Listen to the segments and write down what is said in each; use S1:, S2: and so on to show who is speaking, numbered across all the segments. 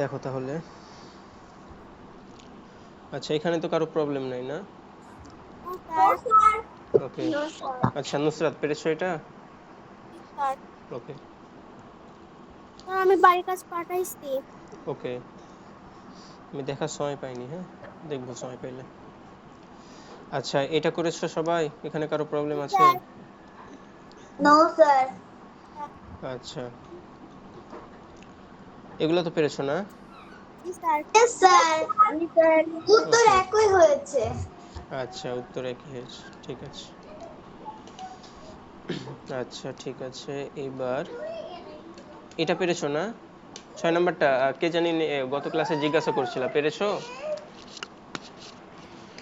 S1: দেখো তাহলে। আচ্ছা, এখানে তো কারো প্রবলেম নাই না? ওকে। আচ্ছা নুসরাত, পেরেছো এটা? ওকে
S2: আমি বাড়ির কাজ পাঠাইছি।
S1: ওকে, আমি দেখার সময় পাইনি, হ্যাঁ দেখবো সময় পাইলে। আচ্ছা, এটা করেছো সবাই? এখানে কারো প্রবলেম আছে?
S3: No sir.
S1: আচ্ছা, এগুলো তো পেরেছো না?
S3: ইয়েস স্যার, উত্তর
S1: ওকে,
S3: একই হয়েছে।
S1: আচ্ছা উত্তর একই হয়েছে, ঠিক আছে। আচ্ছা ঠিক আছে, এবার এটা পেরেছো না? 6 নাম্বারটা কে জানি গত ক্লাসে জিজ্ঞাসা করছিল, পেরেছো?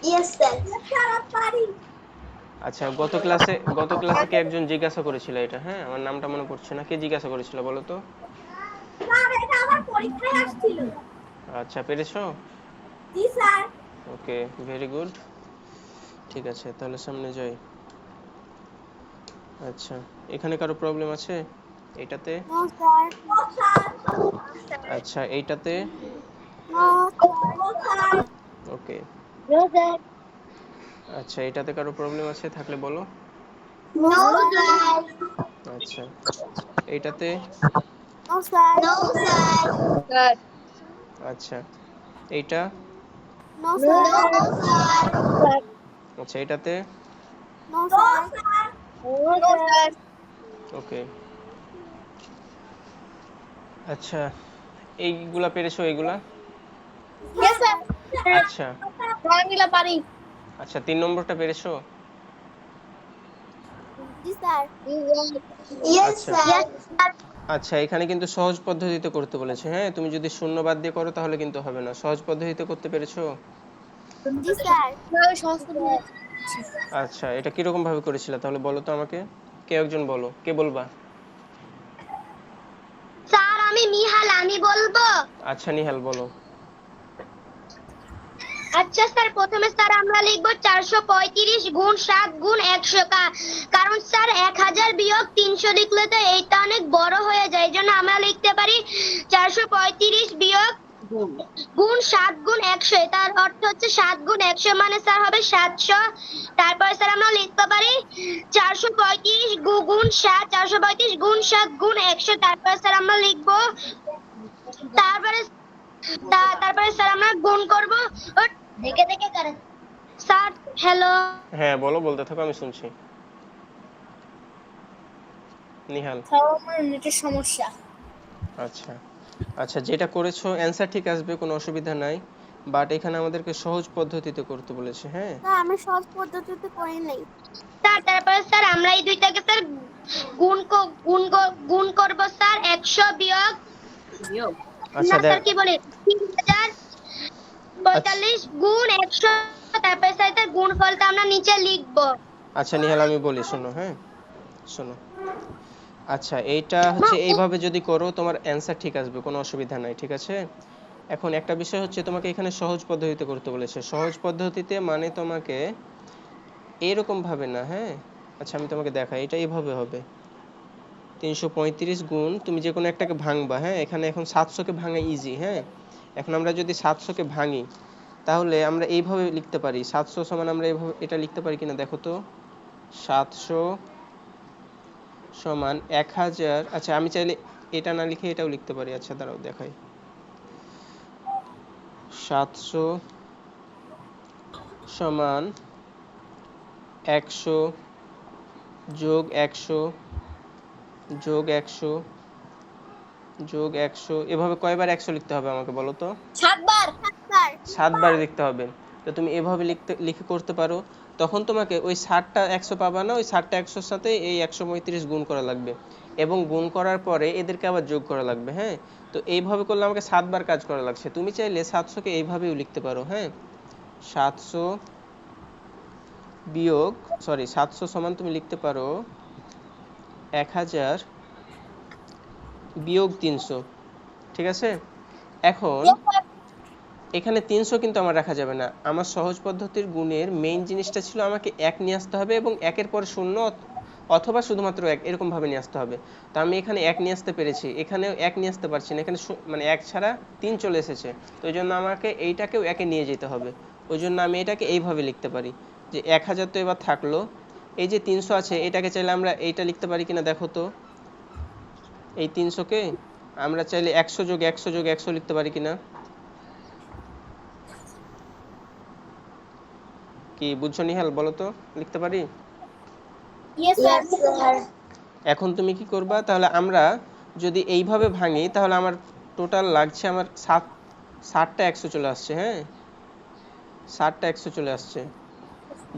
S3: Yes sir. স্যার পারি।
S1: আচ্ছা, গত ক্লাসে কে একজন জিজ্ঞাসা করেছিল এটা, হ্যাঁ আমার নামটা মনে পড়ছে না, কে জিজ্ঞাসা করেছিল বলো তো?
S3: স্যার এটা আমার পরীক্ষায় আসছিল।
S1: আচ্ছা, পেরেছো?
S3: জি স্যার।
S1: ওকে, ভেরি গুড। ঠিক আছে, তাহলে সামনে যাই। আচ্ছা, এখানে কারো প্রবলেম আছে এটাতে?
S2: No sir.
S1: আচ্ছা, এইটাতে?
S2: No
S3: sir.
S1: Okay.
S2: No sir.
S1: আচ্ছা, এটাতে কারো প্রবলেম আছে থাকলে বলো।
S2: No
S3: no sir.
S1: আচ্ছা, এইটাতে?
S2: স্যার।
S3: No sir.
S2: স্যার।
S1: আচ্ছা, এইটা?
S2: No
S3: no
S2: sir.
S3: স্যার।
S1: আচ্ছা, এটাতে?
S2: No
S3: no
S2: sir.
S3: Sir.
S2: No sir.
S1: Okay. আচ্ছা, এইগুলা পেরেছো এইগুলা?
S2: Yes sir.
S1: আচ্ছা
S2: আমি পারি।
S1: আচ্ছা, 3 নম্বরটা পেরেছো?
S2: জি স্যার।
S3: ইয়েস
S1: আচ্ছা
S3: স্যার।
S1: আচ্ছা, এখানে কিন্তু সহজ পদ্ধতিতে করতে বলেছে, হ্যাঁ তুমি যদি শূন্য বাদ দিয়ে করো তাহলে কিন্তু হবে না। সহজ পদ্ধতিতে করতে পেরেছো?
S2: জি স্যার। সহজ পদ্ধতি।
S1: আচ্ছা, এটা কিরকম ভাবে করেছিলে তাহলে বলো তো আমাকে, কেউ একজন বলো, কে বলবা?
S3: স্যার আমি নিহাল, আমি বলবো।
S1: আচ্ছা নিহাল বলো।
S3: আচ্ছা স্যার, প্রথমে স্যার আমরা লিখবো 435 গুণ 7 গুণ 100, কারণ স্যার 1000 বিয়োগ 300 লিখলে তো এইটা অনেক বড় হয়ে যায়, এই জন্য আমরা লিখতে পারি 435 বিয়োগ গুণ 7 গুণ 100। তার অর্থ হচ্ছে 7 গুণ 100 মানে স্যার হবে 700। তারপরে স্যার আমরা লিখতে পারি 435 গুণ 7, 435 গুণ 7 গুণ 100। তারপরে স্যার আমরা লিখবো, তারপরে তারপরে স্যার আমরা গুণ করব। দেখে দেখে করেন স্যার। হ্যালো
S1: হ্যাঁ বলো, বলতে থাকো, আমি শুনছি। নিহাল।
S2: স্যার আমার নেটের সমস্যা।
S1: আচ্ছা আচ্ছা, যেটা করেছো অ্যান্সার ঠিক আসবে, কোনো অসুবিধা নাই, বাট এখানে আমাদেরকে সহজ পদ্ধতিতে করতে বলেছে, হ্যাঁ।
S2: না আমি সহজ পদ্ধতিতে করি নাই।
S3: স্যার। তারপরে স্যার আমরা এই দুইটাকে স্যার গুণ করব স্যার 100 বিয়োগ,
S1: আচ্ছা
S3: না
S1: দেখ।
S3: স্যার কি বলি, 3045 গুণ 100। তারপরে স্যার এটার গুণফলটা আমরা নিচে লিখবো।
S1: আচ্ছা নিহাল, আমি বলি শোনো, হ্যাঁ শোনো। আচ্ছা, এইটা হচ্ছে এইভাবে যদি করো তোমার অ্যান্সার ঠিক আসবে, কোনো অসুবিধা নাই, ঠিক আছে। এখন একটা বিষয় হচ্ছে, তোমাকে এখানে সহজ পদ্ধতিতে করতে বলেছে। সহজ পদ্ধতিতে মানে তোমাকে এরকম ভাবে না, হ্যাঁ। আচ্ছা আমি তোমাকে দেখাই, এটা এইভাবে হবে। 335 গুণ, তুমি যে কোনো একটাকে ভাঙবা, হ্যাঁ এখানে এখন 700 কে ভাঙা ইজি, হ্যাঁ। এখন আমরা যদি 700 কে ভাঙি তাহলে আমরা এইভাবে লিখতে পারি, 700 সমান আমরা এইভাবে এটা লিখতে পারি কিনা দেখো তো। 700 সমান 1000। আচ্ছা আমি চাইলে এটা না লিখে এটাও লিখতে পারি, আচ্ছা দাঁড়াও দেখাই। 700 সমান 100 যোগ 100 যোগ 100 যোগ 100, এভাবে কয়বার 100 লিখতে হবে আমাকে বলো তো?
S2: 7 বার।
S1: 7 বার লিখতে হবে। তো তুমি এভাবে লিখে করতে পারো। তখন তোমাকে ওই 60টা 100 পাবা না, ওই 60টা 100-র সাথে এই 135 গুণ করা লাগবে, এবং গুণ করার পরে এদেরকে আবার যোগ করা লাগবে, হ্যাঁ। তো এইভাবে করলে আমাকে 7 বার কাজ করা লাগছে। তুমি চাইলে 700 কে এইভাবেও লিখতে পারো, হ্যাঁ। 700 বিয়োগ, সরি 700 সমান তুমি লিখতে পারো 1000 বিয়োগ 300, ঠিক আছে। এখন এখানে 300 কিন্তু আমার রাখা যাবে না। আমার সহজ পদ্ধতির গুণের মেইন জিনিসটা ছিল আমাকে 1 নিয়ে আসতে হবে এবং 1-এর পর 0 অথবা শুধুমাত্র এক, এরকম ভাবে নিয়ে আসতে হবে। তো আমি এখানে এক নিয়ে আসতে পেরেছি, এখানেও এক নিয়ে আসতে পারছি না, এখানে মানে এক ছাড়া 3 চলে এসেছে। তো ওই জন্য আমাকে এইটাকেও একে নিয়ে যেতে হবে। ওই জন্য আমি এটাকে এইভাবে লিখতে পারি যে 1000 তো এবার থাকলো, এই যে 300 আছে এটাকে চাইলে আমরা এইটা লিখতে পারি কিনা দেখো তো। এই 300 কে আমরা চাইলে 100 যোগ 100 যোগ 100 লিখতে পারি কিনা, কি বুঝছো নিহাল বলো তো? লিখতে পারি?
S2: Yes sir.
S1: এখন তুমি কি করবা, তাহলে আমরা যদি এইভাবে ভাঙি তাহলে আমার টোটাল লাগছে আমার 60টা 100 চলে আসছে। হ্যাঁ, 60টা 100 চলে আসছে,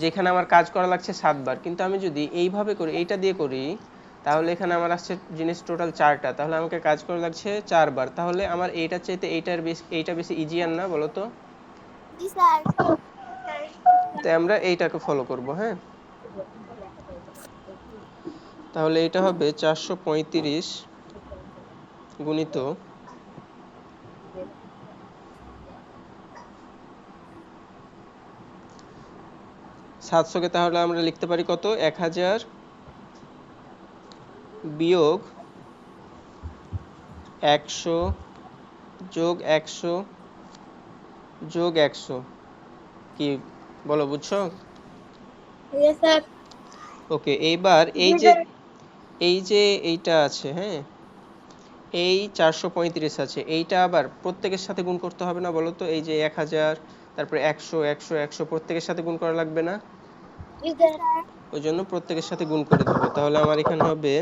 S1: যেখানে আমার কাজ করা লাগছে 7 বার। কিন্তু আমি যদি এইভাবে করি, এইটা দিয়ে করি, তাহলে এখানে আমার আসছে জিনিস টোটাল 4টা, তাহলে আমাকে কাজ করা লাগছে 4 বার। তাহলে আমার এইটার চাইতে এইটা বেশি ইজিয়ার না বলো তো?
S2: জি স্যার।
S1: তাই আমরা এইটাকে ফলো করব। হ্যাঁ, তাহলে এটা হবে 435 গুণিত 700 কে তাহলে আমরা লিখতে পারি কত, 1000 বিয়োগ 100 যোগ 100 যোগ 100, কি বলো, বুঝছো?
S2: Yes sir.
S1: ওকে, এইবার এই যে এইটা আছে, হ্যাঁ, এই 435 আছে, এইটা আবার প্রত্যেকের সাথে গুণ করতে হবে না বলো তো? এই যে 1000, তারপরে 100 100 100 প্রত্যেকের সাথে গুণ করা লাগবে না?
S2: জি স্যার।
S1: ওই জন্য প্রত্যেকের সাথে গুণ করে দিব। তাহলে আমার এখানে হবে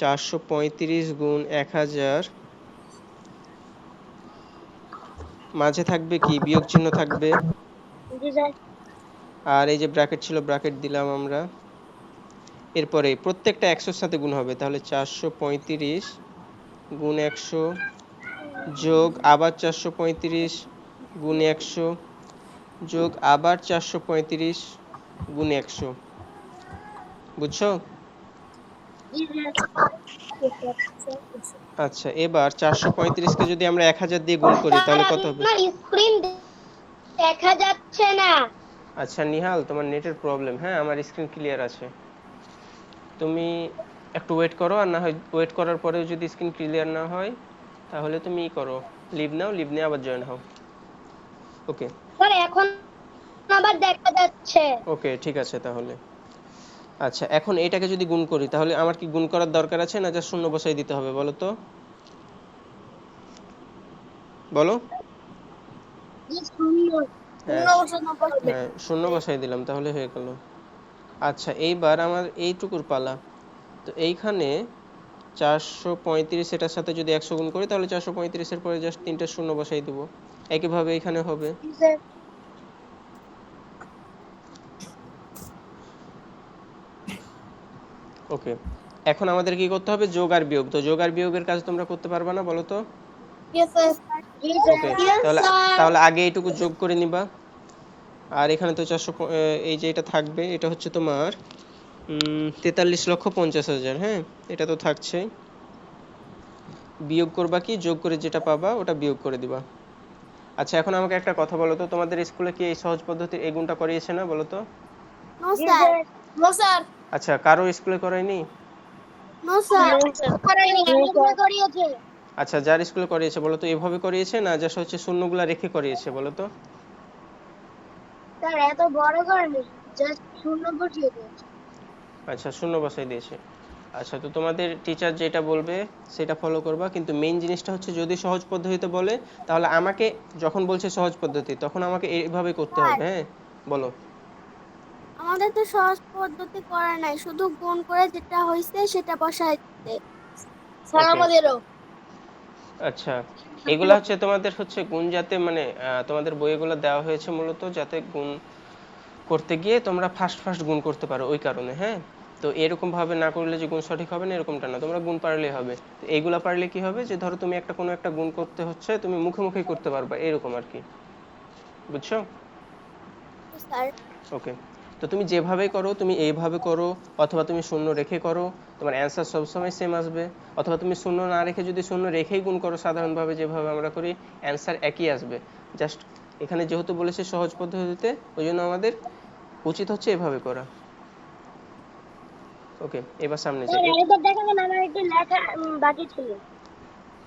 S1: 435 গুণ 1000, মাঝে থাকবে কি, বিয়োগ চিহ্ন থাকবে,
S2: জি স্যার।
S1: আর এই যে ব্র্যাকেট ছিল ব্র্যাকেট দিলাম আমরা। এরপরে প্রত্যেকটা 100-র সাথে গুণ হবে, তাহলে 435 গুণ 100 যোগ আবার 435 গুণ 100 যোগ আবার 435 গুণ 100, বুঝছো?
S2: জি স্যার।
S1: আচ্ছা, এবার 435 কে যদি আমরা 1000 দিয়ে গুণ করি
S3: স্যার
S1: তাহলে কত হবে?
S3: আপনার স্ক্রিন দেখা যাচ্ছে না।
S1: আচ্ছা নিহাল, তোমার নেটের প্রবলেম। হ্যাঁ, আমার স্ক্রিন ক্লিয়ার আছে। তুমি একটু ওয়েট করো, আর না হয় ওয়েট করার পরেও যদি স্ক্রিন ক্লিয়ার না হয় তাহলে তুমি করো, লিভ নাও, লিভ নিয়ে আবার জয়েন হও। ওকে,
S3: স্যার এখন আবার দেখা যাচ্ছে।
S1: ওকে ঠিক আছে তাহলে। আচ্ছা, এখন এটাকে যদি গুণ করি তাহলে আমার কি গুণ করার দরকার আছে, না যা শূন্য বসাই দিতে হবে বলো তো? বলো।
S2: জি শূন্য।
S1: হ্যাঁ,
S2: শূন্য বছর নম্বর।
S1: হ্যাঁ শূন্য বসাই দিলাম, তাহলে হয়ে গেল। আচ্ছা, এইবার আমার এইটুকুর পালা। তো এইখানে 435 এটার সাথে যদি 100 গুণ করি তাহলে 435 এর পরে জাস্ট 3টা শূন্য বসাই দেব। একইভাবে এখানে হবে।
S2: জি স্যার।
S1: ওকে, এখন আমাদের কি করতে হবে, যোগ আর বিয়োগ। তো যোগ আর বিয়োগের কাজ তোমরা করতে পারবা না বলো তো?
S2: Yes sir. জি
S1: ওকে,
S2: স্যার।
S1: তাহলে তাহলে আগে এইটুকু যোগ করে নিবা। আর এখানে তো 400, এই যে এটা থাকবে, এটা হচ্ছে তোমার 43,50,000। হ্যাঁ, এটা তো থাকছে। বিয়োগ করবা কি, যোগ করে যেটা পাবা ওটা বিয়োগ করে দিবা। আচ্ছা, এখন আমাকে একটা কথা বলো তো, তোমাদের স্কুলে কি এই সহজ পদ্ধতির এই গুণটা করিয়েছে না বলো তো?
S2: No sir. No sir.
S1: আচ্ছা, কারো স্কুলে করায়নি?
S2: No sir. করাইনি। আমাদের করিয়েছে।
S1: আচ্ছা, যার স্কুলে করিয়েছে বলো তো এভাবে করিয়েছে না জাস্ট হচ্ছে শূন্যগুলা রেখে করিয়েছে বলো তো?
S2: স্যার এত বড় করেনি, জাস্ট শূন্য বসিয়ে দিয়েছে।
S1: আচ্ছা, শূন্য বসাই দিয়েছে। আচ্ছা, তো তোমাদের টিচার যেটা বলবে সেটা ফলো করবা, কিন্তু মেইন জিনিসটা হচ্ছে যদি সহজ পদ্ধতিতে বলে তাহলে আমাকে, যখন বলছে সহজ পদ্ধতি তখন আমাকে এইভাবে করতে
S2: স্যার
S1: হবে। হ্যাঁ, বলো।
S2: আমাদের তো সহজ পদ্ধতি করা নাই, শুধু গুণ করে যেটা হয়েছে সেটা বসাই দিতে। স্যার
S1: ওকে,
S2: আমাদেরও।
S1: আচ্ছা, এগুলা হচ্ছে তোমাদের হচ্ছে গুণ, যাতে মানে তোমাদের বইগুলো দেওয়া হয়েছে মূলত যাতে গুণ করতে গিয়ে তোমরা ফার্স্ট ফার্স্ট গুণ করতে পারো, ওই কারণে। হ্যাঁ, তো এরকম ভাবে না করলে যে গুণ সঠিক হবে না এরকমটা না, তোমরা গুণ পারলেই হবে। তো এইগুলা পারলে কি হবে, যে ধরো তুমি একটা কোনো একটা গুণ করতে হচ্ছে তুমি মুখে মুখেই করতে পারবা, এরকম আর কি। বুঝছো?
S2: স্যার।
S1: ওকে, তো তুমি যেভাবে করো তুমি এইভাবে করো, অথবা তুমি শূন্য রেখে করো, তোমার অ্যান্সার সবসময় সেম আসবে। অথবা তুমি শূন্য না রেখে যদি শূন্য রেখেই গুণ করো সাধারণভাবে যেভাবে আমরা করি, অ্যান্সার একই আসবে। জাস্ট এখানে যেহেতু বলেছে সহজ পদ্ধতিতে, ওই জন্য আমাদের উচিত হচ্ছে এভাবে করা। ওকে, এবার সামনে যাই।
S3: স্যার আরেকবার দেখাবেন, আমার একটু লেখা বাকি ছিল।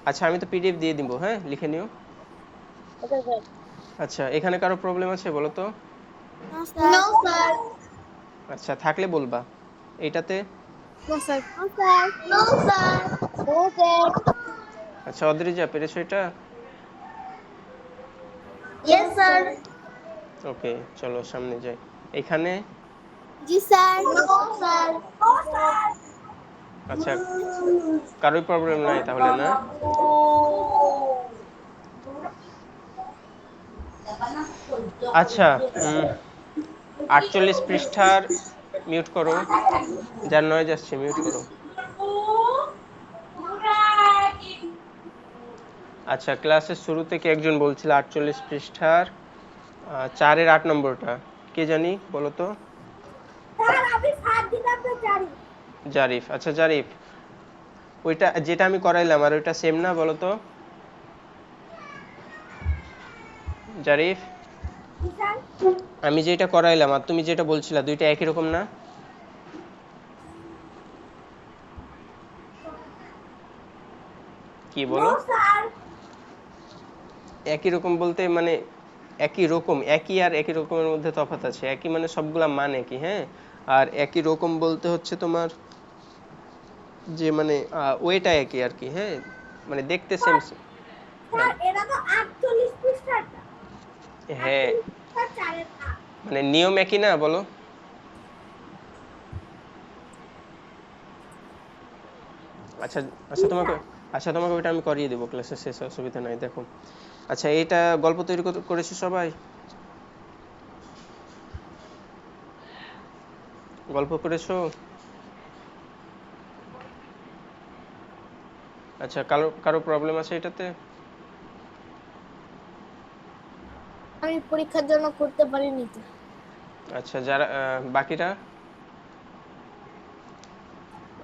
S1: আচ্ছা, আমি তো পিডিএফ দিয়ে দিব, হ্যাঁ, লিখে নিও।
S3: Okay sir.
S1: আচ্ছা, এখানে কারো প্রবলেম আছে বলো তো?
S2: No sir.
S3: No sir.
S1: আচ্ছা, থাকলে বলবা। এইটাতে?
S2: No sir. No sir.
S3: No sir. No sir.
S1: আচ্ছা, অদ্রিজা, পেরেছো এটা?
S3: Yes sir.
S1: ওকে, চলো সামনে যাই। এখানে?
S2: জি sir.
S3: No sir. No sir.
S1: আচ্ছা, কারোই প্রবলেম নাই তাহলে, না? আচ্ছা, 48 পৃষ্ঠার মিউট করো, যার নয়েজ আসছে মিউট করো। আচ্ছা, ক্লাসের শুরু থেকে একজন বলছিল 48 পৃষ্ঠার 4-এর 8 নম্বরটা কে জানি বলো তো?
S3: স্যার আমি সাত দিতাম তো জানি।
S1: জারিফ। আচ্ছা জারিফ, ওইটা যেটা আমি করাইলাম আর ওইটা সেম না বলো তো? জারিফ,
S3: স্যার
S1: আমি যেটা করাইলাম আর তুমি যেটা বলছিলা দুইটা একই রকম না? কি
S3: নো
S1: বলো?
S3: স্যার।
S1: একই রকম বলতে মানে একই রকম, একই আর একই রকমের মধ্যে তফাৎ আছে। একই মানে সবগুলা মান একই, হ্যাঁ। আর একই রকম বলতে হচ্ছে তোমার যে মানে ওয়েটা একই আর কি, হ্যাঁ, মানে দেখতে সেম।
S3: স্যার এটা তো 48 পৃষ্ঠাটা।
S1: হ্যাঁ,
S3: 48 পৃষ্ঠা 4-এর 8।
S1: মানে নিয়ম একই না বলো? আচ্ছা, আচ্ছা তোমাকে আচ্ছা তোমাকে ওইটা আমি করিয়ে দেবো ক্লাসের শেষে, অসুবিধা নাই। দেখো, আচ্ছা এইটা গল্প তৈরি করেছো সবাই? গল্প করেছো? আচ্ছা, কারো কারো প্রবলেম আছে এটাতে?
S2: আমি পরীক্ষার জন্য করতে পারিনি তো।
S1: আচ্ছা, যারা বাকিরা?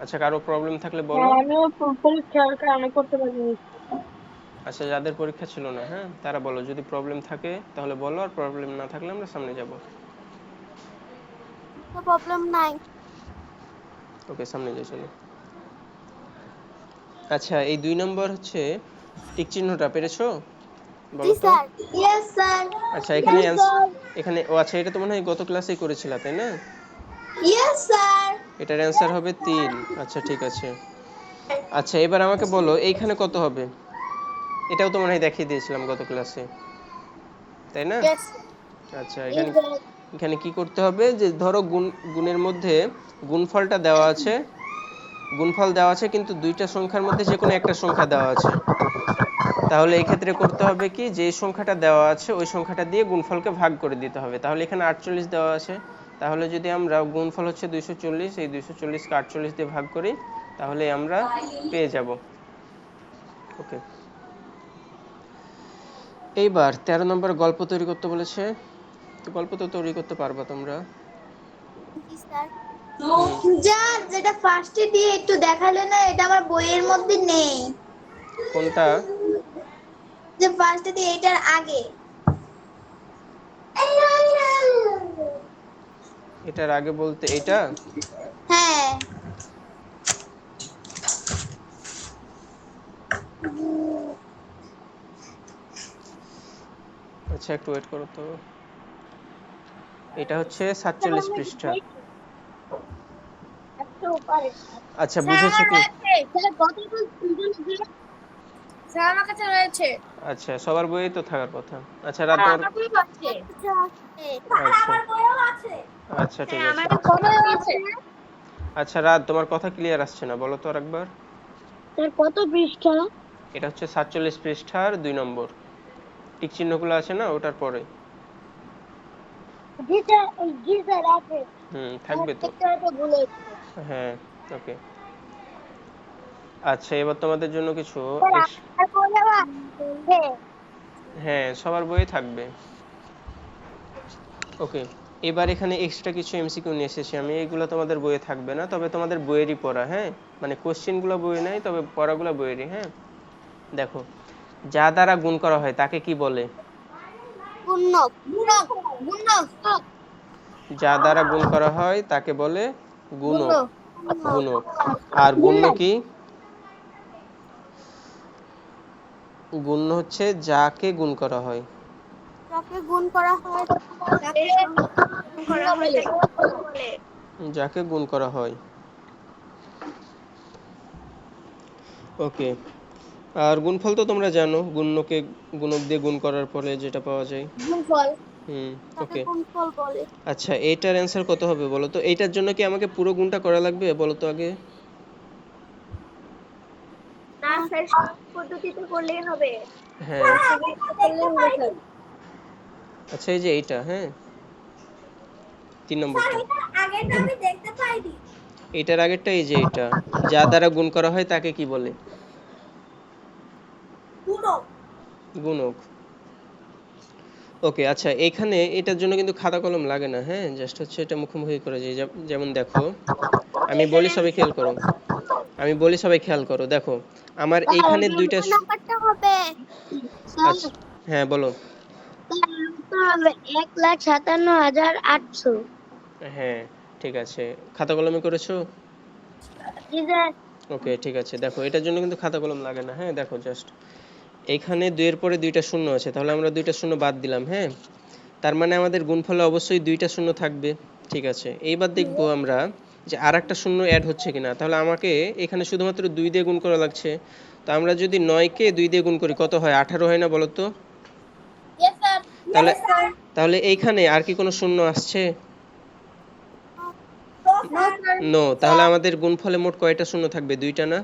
S1: আচ্ছা, কারো প্রবলেম থাকলে বলো।
S3: আমিও পরীক্ষার কারণে করতে পারিনি।
S1: আচ্ছা, যাদের পরীক্ষা ছিল না, হ্যাঁ, তারা বলো। যদি প্রবলেম থাকে তাহলে বলো, আর প্রবলেম না থাকলে আমরা সামনে যাব।
S2: তো প্রবলেম নাই।
S1: ওকে, সামনে যাই চলো। আচ্ছা, এই 2 নম্বর হচ্ছে টিক চিহ্নটা পেরেছো
S2: জি
S1: বলো তো?
S2: স্যার।
S3: Yes sir.
S1: আচ্ছা, এখানে এখানে ও আচ্ছা, এটা তো মনে হয় গত ক্লাসেই করেছিলা, তাই না?
S3: Yes sir.
S1: এটার অ্যান্সার হবে 3। আচ্ছা, ঠিক আছে। আচ্ছা, এবার আমাকে বলো এইখানে কত হবে? এটাও তো মনে হয় দেখিয়ে দিয়েছিলাম গত ক্লাসে, তাই না?
S2: ইয়েস।
S1: আচ্ছা, এখানে এখানে কি করতে হবে যে ধরো গুণের মধ্যে গুণফলটা দেওয়া আছে, গুণফল দেওয়া আছে কিন্তু দুইটা সংখ্যার মধ্যে যে কোনো একটা সংখ্যা দেওয়া আছে। তাহলে এই ক্ষেত্রে করতে হবে কি, যে সংখ্যাটা দেওয়া আছে ওই সংখ্যাটা দিয়ে গুণফলকে ভাগ করে দিতে হবে। তাহলে এখানে 48 দেওয়া আছে, তাহলে যদি আমরা গুণফল হচ্ছে 240, এই 240কে 48 দিয়ে ভাগ করি তাহলে আমরা পেয়ে যাব। ওকে, এইবার 13 নম্বর গল্প তৈরি করতে বলেছে। তো গল্প তো তৈরি করতে পারবা তোমরা।
S2: জি স্যার।
S3: যা যেটা ফার্স্টে দিয়ে একটু দেখালে না, এটা আমার বইয়ের মধ্যে নেই।
S1: কোনটা?
S3: যে ফার্স্টে দিয়ে এটার আগে।
S1: এটার আগে বলতে এটা?
S3: হ্যাঁ।
S1: আচ্ছা, একটু ওয়েট করো তো। এটা হচ্ছে 47 পৃষ্ঠা। আচ্ছা,
S2: স্যার
S1: বুঝেছো
S2: আমার
S1: কি?
S2: রয়েছে। স্যার কতগুলো স্যার আমার কাছে রয়েছে।
S1: আচ্ছা, সবার বইয়ে তো থাকার কথা। আচ্ছা, রাত তোমার।
S2: আমার বই আছে।
S3: স্যার
S1: আচ্ছা,
S3: আমার বইও আছে।
S1: আচ্ছা, ঠিক
S2: হ্যাঁ
S1: আছে।
S2: আমার বই আছে।
S1: আচ্ছা রাত, তোমার কথা ক্লিয়ার আসছে না, বলো তো আরেকবার।
S3: স্যার কত পৃষ্ঠা?
S1: এটা হচ্ছে 47 পৃষ্ঠার 2 নম্বর, টিক চিহ্নগুলো আছে না ওটার পরে।
S3: জি স্যার। জি স্যার আছে।
S1: থাকবে তো।
S3: দেখতে হয়তো ভুলে গেছি।
S1: হ্যাঁ, ওকে। আচ্ছা, এবার তোমাদের জন্য কিছু
S3: স্যার আমার বইও আছে।
S1: হ্যাঁ, সবার বইয়ে থাকবে। ওকে, এবার এখানে এক্সট্রা কিছু এমসিকিউ নিয়ে এসেছি আমি। এইগুলো তোমাদের বইয়ে থাকবে না, তবে তোমাদের বইয়েরই পড়া, হ্যাঁ, মানে কোশ্চেনগুলো বইয়ে নাই, তবে পড়াগুলো বইয়েরই, হ্যাঁ। দেখো, যা দ্বারা গুণ করা হয় তাকে কি বলে?
S2: গুণক। গুণক। গুণক।
S1: যা দ্বারা গুণ করা হয় তাকে বলে গুণক।
S2: গুণক।
S1: গুণক। আর গুণ্য কি? গুণ্য হচ্ছে যাকে গুণ করা হয়।
S2: যাকে গুণ করা হয়, যাকে গুণ করা হয় তাকে বলে।
S1: যাকে গুণ করা হয়। ওকে। আর গুণফল তো তোমরা জানো, গুণ্যকে গুণক দিয়ে গুণ করার পরে যেটা পাওয়া যায়।
S2: গুণফল,
S1: হুম।
S2: তাকে
S1: ওকে।
S2: গুণফল বলে।
S1: আচ্ছা, এইটার অ্যান্সার কত হবে বলো তো? এইটার জন্য কি আমাকে পুরো গুণটা করা লাগবে বলো তো আগে?
S2: না স্যার, সহজ পদ্ধতিতে করলেই হবে।
S1: হ্যাঁ।
S2: করলেই হবে স্যার।
S1: আচ্ছা, এই যে এইটা, হ্যাঁ, 3 নম্বরটা।
S2: আগেরটা আমি দেখতে পাইনি।
S1: এটার আগেরটা এই যে এটা, যা দ্বারা গুণ করা হয় তাকে কি বলে?
S2: গুণক।
S1: গুণক। ওকে। আচ্ছা, এখানে এটার জন্য কিন্তু খাতা কলম লাগে না, হ্যাঁ, জাস্ট হচ্ছে এটা মুখোমুখি করে যায়। যেমন দেখো, আমি বলি সবাই খেয়াল করো, আমি বলি সবাই খেয়াল করো, দেখো আমার এইখানে দুইটা
S2: নাম্বারটা হবে স্যার,
S1: আচ্ছা, হ্যাঁ বলো।
S2: তো হবে 1,57,800।
S1: হ্যাঁ, ঠিক আছে। খাতা কলমে করেছো?
S2: জি স্যার।
S1: ওকে, ঠিক আছে। দেখো এটার জন্য কিন্তু খাতা কলম লাগে না, হ্যাঁ, দেখো জাস্ট এইখানে 2 এর পরে 2টা শূন্য আছে, তাহলে আমরা 2টা শূন্য বাদ দিলাম, হ্যাঁ। তার মানে আমাদের গুণফলে অবশ্যই 2টা শূন্য থাকবে। ঠিক আছে, এইবার দেখবো আমরা যে আর একটা শূন্য অ্যাড হচ্ছে কিনা। তাহলে আমাকে এখানে শুধুমাত্র 2 দিয়ে গুণ করা লাগছে। তো আমরা যদি 9 কে 2 দিয়ে গুণ করি কত হয়? 18 হয় না বলো তো?
S2: Yes sir.
S1: তাহলে
S2: ইয়েস স্যার।
S1: তাহলে এইখানে আর কি কোনো শূন্য আসছে?
S2: No sir.
S1: নো। তাহলে আমাদের গুণফলে মোট কয়টা শূন্য থাকবে? 2টা না?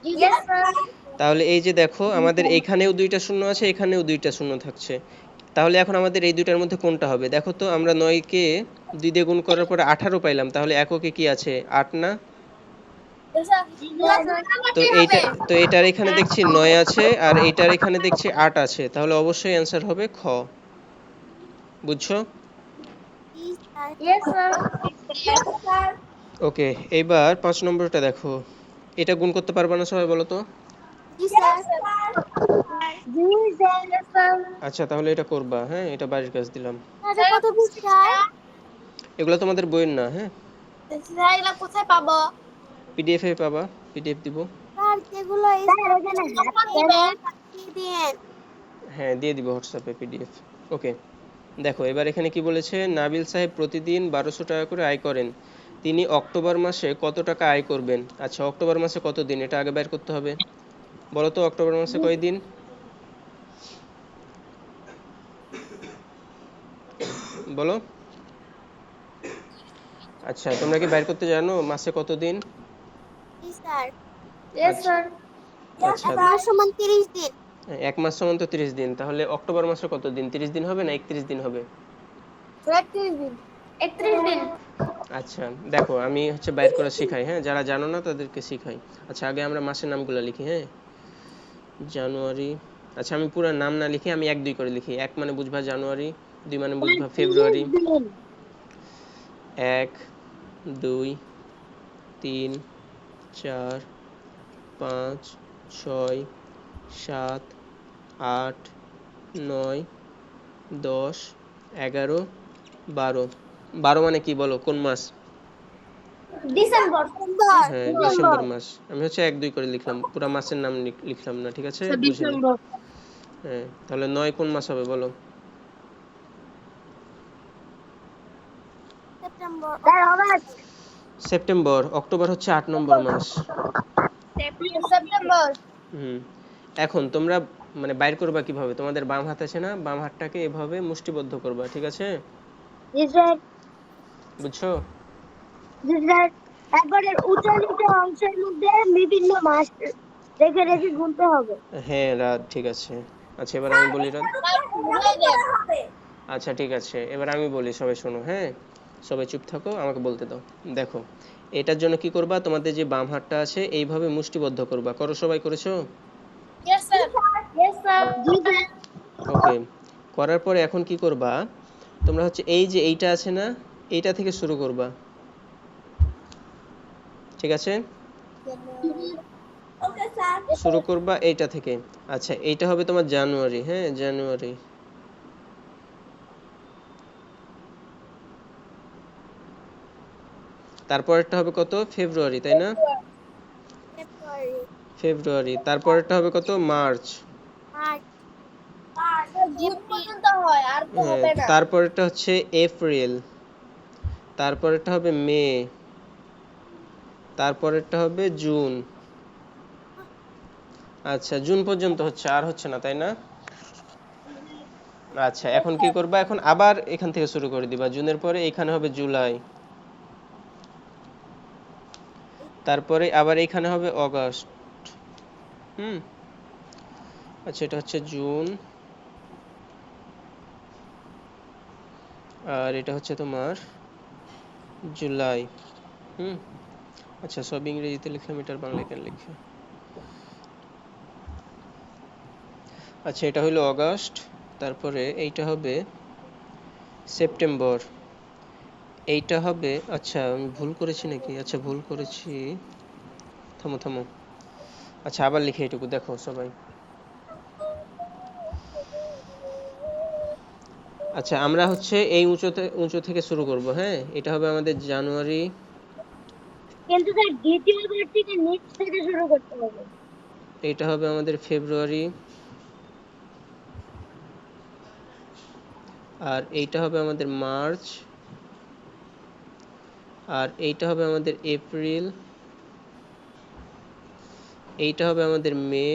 S2: Yes sir.
S1: তাহলে এই যে দেখো আমাদের এইখানেও 2টা শূন্য আছে, এখানেও 2টা শূন্য থাকছে। তাহলে এখন আমাদের এই দুইটার মধ্যে কোনটা হবে? দেখো তো, আমরা 9 কে 2 দিয়ে গুণ করার পরে 18 পাইলাম, তাহলে এককে কি আছে? 8 না? তো এইটা, তো এটার এখানে দেখছি 9 আছে আর এইটার এখানে দেখছি 8 আছে, তাহলে অবশ্যই অ্যান্সার হবে খ। বুঝছো?
S2: Yes sir. Yes sir.
S1: Okay. এইবার 5 নম্বরটা দেখো, এটা গুণ করতে পারবে না সবাই বলো তো?
S2: জি স্যার। জি স্যার।
S1: আচ্ছা, তাহলে এটা করবা, হ্যাঁ, এটা বাড়ির কাজ দিলাম।
S2: স্যার কত পৃষ্ঠায়?
S1: এগুলো তোমাদের বইয়ের না, হ্যাঁ,
S2: স্যার এগুলা কোথায় পাবো?
S1: পিডিএফ এ পাবা, পিডিএফ দিব।
S2: স্যার যেগুলো এই স্যার এখানে দিবেন পাঠিয়ে দিন।
S1: হ্যাঁ, দিয়ে দিব হোয়াটসঅ্যাপে পিডিএফ। ওকে। দেখো এবার এখানে কি বলেছে? নাবিল সাহেব প্রতিদিন 1200 টাকা করে আয় করেন, তিনি অক্টোবর মাসে কত টাকা আয় করবেন? আচ্ছা, অক্টোবর মাসে কত দিন এটা আগে বের করতে হবে। বলো তো অক্টোবর মাসে কয় দিন? বলো। আচ্ছা, তোমরা কি বের করতে জানো মাসে কত দিন?
S2: জি স্যার। ইয়েস
S1: আচ্ছা।
S2: স্যার।
S1: আচ্ছা,
S2: এক মাস সমান 30 দিন।
S1: এক মাস সমান তো 30 দিন, তাহলে অক্টোবর মাসে কত দিন? 30 দিন হবে না 31 দিন হবে?
S2: 31 দিন। 31 দিন।
S1: আচ্ছা, দেখো আমি হচ্ছে বাইর করা শিখাই, হ্যাঁ, যারা জানো না তাদেরকে শিখাই। আচ্ছা, আগে আমরা মাসের নামগুলো লিখি, হ্যাঁ। জানুয়ারি। আচ্ছা, আমি পুরো নাম না লিখে আমি 1 2 করে লিখি। 1 মানে বুঝবা জানুয়ারি, 2 মানে বুঝবা ফেব্রুয়ারি। 1 2 3 4 5 6 7 8 9 10 11 12। 12 মানে কি বলো, কোন মাস?
S2: ডিসেম্বর।
S1: হ্যাঁ, ডিসেম্বর মাস। আমি হচ্ছে 1 2 করে লিখলাম, পুরো মাসের নাম লিখলাম না, ঠিক আছে, বুঝে নি।
S2: ডিসেম্বর।
S1: হ্যাঁ, তাহলে 9 কোন মাস হবে বলো?
S2: সেপ্টেম্বর। স্যার হবে
S1: সেপ্টেম্বর। অক্টোবর হচ্ছে 8 নম্বর মাস।
S2: সেপ্টেম্বর।
S1: হুম। এখন তোমরা মানে বাইর করবা কিভাবে? তোমাদের বাম হাত আছে না, বাম হাতটাকে এভাবে মুষ্টিবদ্ধ করবা, ঠিক আছে?
S2: জি স্যার।
S1: বুঝছো?
S2: জি স্যার। একবারের উঁচু নিচু অংশের মধ্যে বিভিন্ন মাস রেখে রেখে গুনতে হবে।
S1: হ্যাঁ, রাত, ঠিক আছে। আচ্ছা, এবার আমি বলি রাত। আচ্ছা, ঠিক আছে, এবার আমি বলি, সবাই শোনো, হ্যাঁ, সবাই চুপ থাকো, আমাকে বলতে দাও। দেখো এটার জন্য কি করবা? তোমাদের যে বাম হাতটা আছে এইভাবে মুষ্টিবদ্ধ করবা। করো, সবাই করেছো?
S2: Yes sir. Yes sir. জি স্যার।
S1: ওকে। করার পরে এখন কি করবা? তোমরা হচ্ছে এই যে এইটা আছে না, এইটা থেকে শুরু করবা, ঠিক আছে?
S2: Okay sir.
S1: শুরু করবা এইটা থেকে। আচ্ছা, এইটা হবে তোমার জানুয়ারি, হ্যাঁ, জানুয়ারি। তারপরেরটা হবে কত? ফেব্রুয়ারি, তাই না?
S2: ফেব্রুয়ারি,
S1: ফেব্রুয়ারি। তারপরেরটা হবে কত? মার্চ।
S2: মার্চ, এপ্রিল,
S1: হ্যাঁ, তারপরেরটা হচ্ছে এপ্রিল। তারপরেরটা হবে মে। তারপরেরটা হবে জুন। আচ্ছা, জুন পর্যন্ত হচ্ছে, আর হচ্ছে না, তাই না? আচ্ছা, এখন কি করবা? এখন আবার এখান থেকে শুরু করে দিবা। জুনের পরে এখানে হবে জুলাই। তারপরে আবার এখানে হবে অগাস্ট। হুম। আচ্ছা, এটা হচ্ছে জুন। আর এটা হচ্ছে তোমার জুলাই। হুম। আচ্ছা, সব ইংরেজিতে লিখলাম, এটার বাংলায় কেন লিখে? আচ্ছা, এটা হলো অগাস্ট। তারপরে এইটা হবে সেপ্টেম্বর। এইটা হবে, আচ্ছা আমি ভুল করেছি নাকি? আচ্ছা, ভুল করেছি। থামো থামো। আচ্ছা, আবার লিখে এটুকু দেখো সবাই। আচ্ছা, আমরা হচ্ছে এই উঁচু থেকে শুরু করব। হ্যাঁ, এটা হবে আমাদের জানুয়ারি।
S3: কিন্তু স্যার দ্বিতীয় ঘর থেকে নিচ থেকে শুরু করতে হবে।
S1: এটা হবে আমাদের ফেব্রুয়ারি। আর এইটা হবে আমাদের মার্চ। আর এইটা হবে আমাদের এপ্রিল। এইটা হবে আমাদের মে।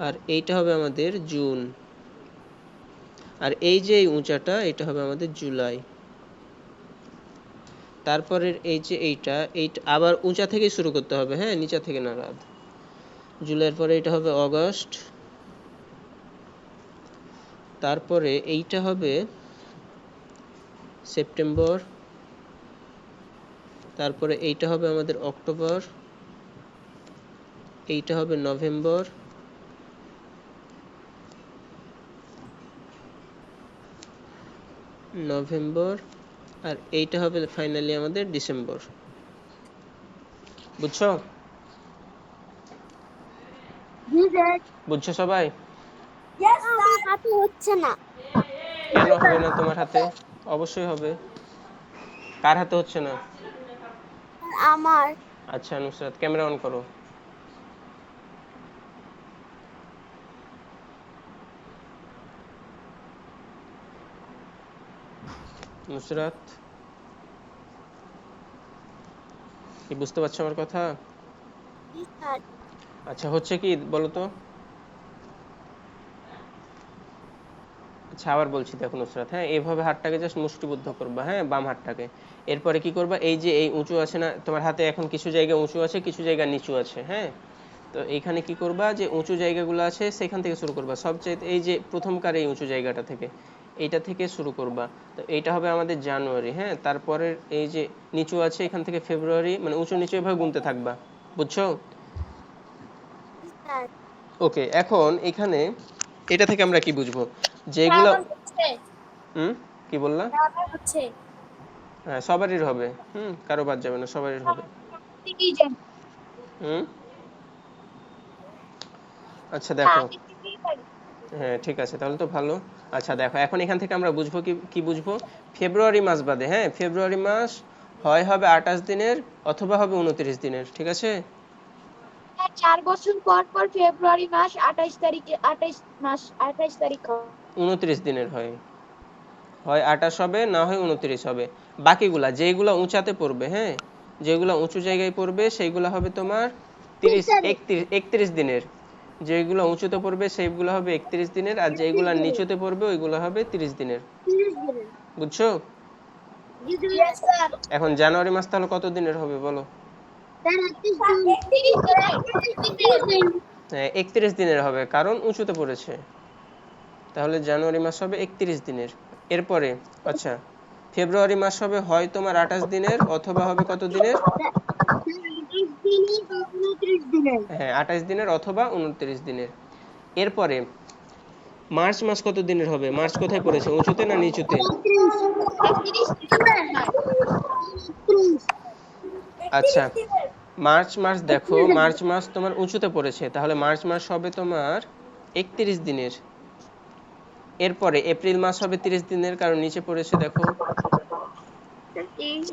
S1: আর এইটা হবে আমাদের জুন। আর এই যে এই উঁচাটা, এটা হবে আমাদের জুলাই। তারপরের এই যে এইটা আবার উঁচা থেকে শুরু করতে হবে, হ্যাঁ, নিচা থেকে না রাত। জুলাইয়ের পরে এটা হবে অগস্ট। তারপরে এইটা হবে সেপ্টেম্বর। তারপরে এইটা হবে আমাদের অক্টোবর। এইটা হবে নভেম্বর। নভেম্বর। আর এইটা হবে ফাইনালি আমাদের ডিসেম্বর। বুঝছো?
S3: জি স্যার।
S1: বুঝছো সবাই?
S2: আমার হাতে হচ্ছে না।
S1: কেন হবে না তোমার হাতে? অবশ্যই হবে। কার হাতে হচ্ছে না?
S2: আমার
S1: আচ্ছা নুসরাত, ক্যামেরা অন করো। নুসরাত, কি বুঝতে পারছো আমার কথা?
S2: জি স্যার।
S1: আচ্ছা, হচ্ছে কি বলো তো? আচ্ছা, আবার বলছি, দেখো নুসরাত, হ্যাঁ, এইভাবে হাতটাকে জাস্ট মুষ্টিবদ্ধ করবা, হ্যাঁ, বাম হাতটাকে। এরপরে কি করবা? এই যে এই উঁচু আছে না তোমার হাতে, এখন কিছু জায়গা উঁচু আছে, কিছু জায়গা নিচু আছে, হ্যাঁ। তো এইখানে কি করবা? যে উঁচু জায়গাগুলো আছে সেখান থেকে শুরু করবা, সবচেয়ে এই যে প্রথমকার এই উঁচু জায়গাটা থেকে, এইটা থেকে শুরু করবা। তো এইটা হবে আমাদের জানুয়ারি, হ্যাঁ। তারপরে এই যে নিচু আছে এখান থেকে ফেব্রুয়ারি, মানে উঁচু নিচু এভাবে গুনতে থাকবা। বুঝছো?
S2: জি স্যার।
S1: ওকে, এখন এখানে এটা থেকে আমরা কি বুঝবো? যেগুলা, হুম, কি বললা?
S3: হচ্ছে
S1: হ্যাঁ, সবারই হবে। হুম, কারো বাদ যাবে না, সবারই হবে।
S3: থেকেই জানি।
S1: হুম। আচ্ছা দেখো,
S3: আগে থেকেই পারি।
S1: হ্যাঁ ঠিক আছে, তাহলে তো ভালো। আচ্ছা দেখো, এখন এখান থেকে আমরা বুঝবো কি কি বুঝবো? ফেব্রুয়ারি মাস বাদে, হ্যাঁ, ফেব্রুয়ারি মাস হয় হবে 28 দিনের অথবা হবে 29 দিনের, ঠিক আছে?
S3: স্যার 4 বছর পর পর ফেব্রুয়ারি মাস 28 তারিখে 28 তারিখ হয়।
S1: 29 দিনের হয়, হয় 28 হবে না হয় 29 হবে। বাকিগুলা যেগুলা উঁচাতে পড়বে, হ্যাঁ, যেগুলা উঁচু জায়গায় পড়বে সেইগুলা হবে তোমার 30 31 দিনের। যেগুলো উঁচুতে পড়বে সেইগুলো হবে 31 দিনের, আর যেগুলা নিচুতে পড়বে ওইগুলো হবে 30 দিনের। বুঝছো?
S3: Yes, sir.
S1: এখন জানুয়ারি মাস তাহলে কত দিনের হবে বলো?
S3: স্যার 31 দিন।
S1: হ্যাঁ, 31 দিনের হবে, কারণ উঁচুতে পড়েছে। তাহলে জানুয়ারি মাস হবে 31 দিনের। এরপরে আচ্ছা, ফেব্রুয়ারি মাস হবে হয় তোমার 28 দিনের অথবা হবে কত দিনের?
S3: 29 দিনের।
S1: হ্যাঁ, 28 দিনের অথবা 29 দিনের। এরপরে মার্চ মাস কত দিনের হবে? মার্চ কোথায় পড়েছে, উঁচুতে না নিচুতে?
S3: 31 দিনের হয়।
S1: আচ্ছা, মার্চ মাস দেখো, মার্চ মাস তোমার উঁচুতে পড়েছে, তাহলে মার্চ মাস হবে তোমার 31 দিনের। এরপরে এপ্রিল মাস হবে 30 দিনের, কারণ নিচে পড়েছে দেখো।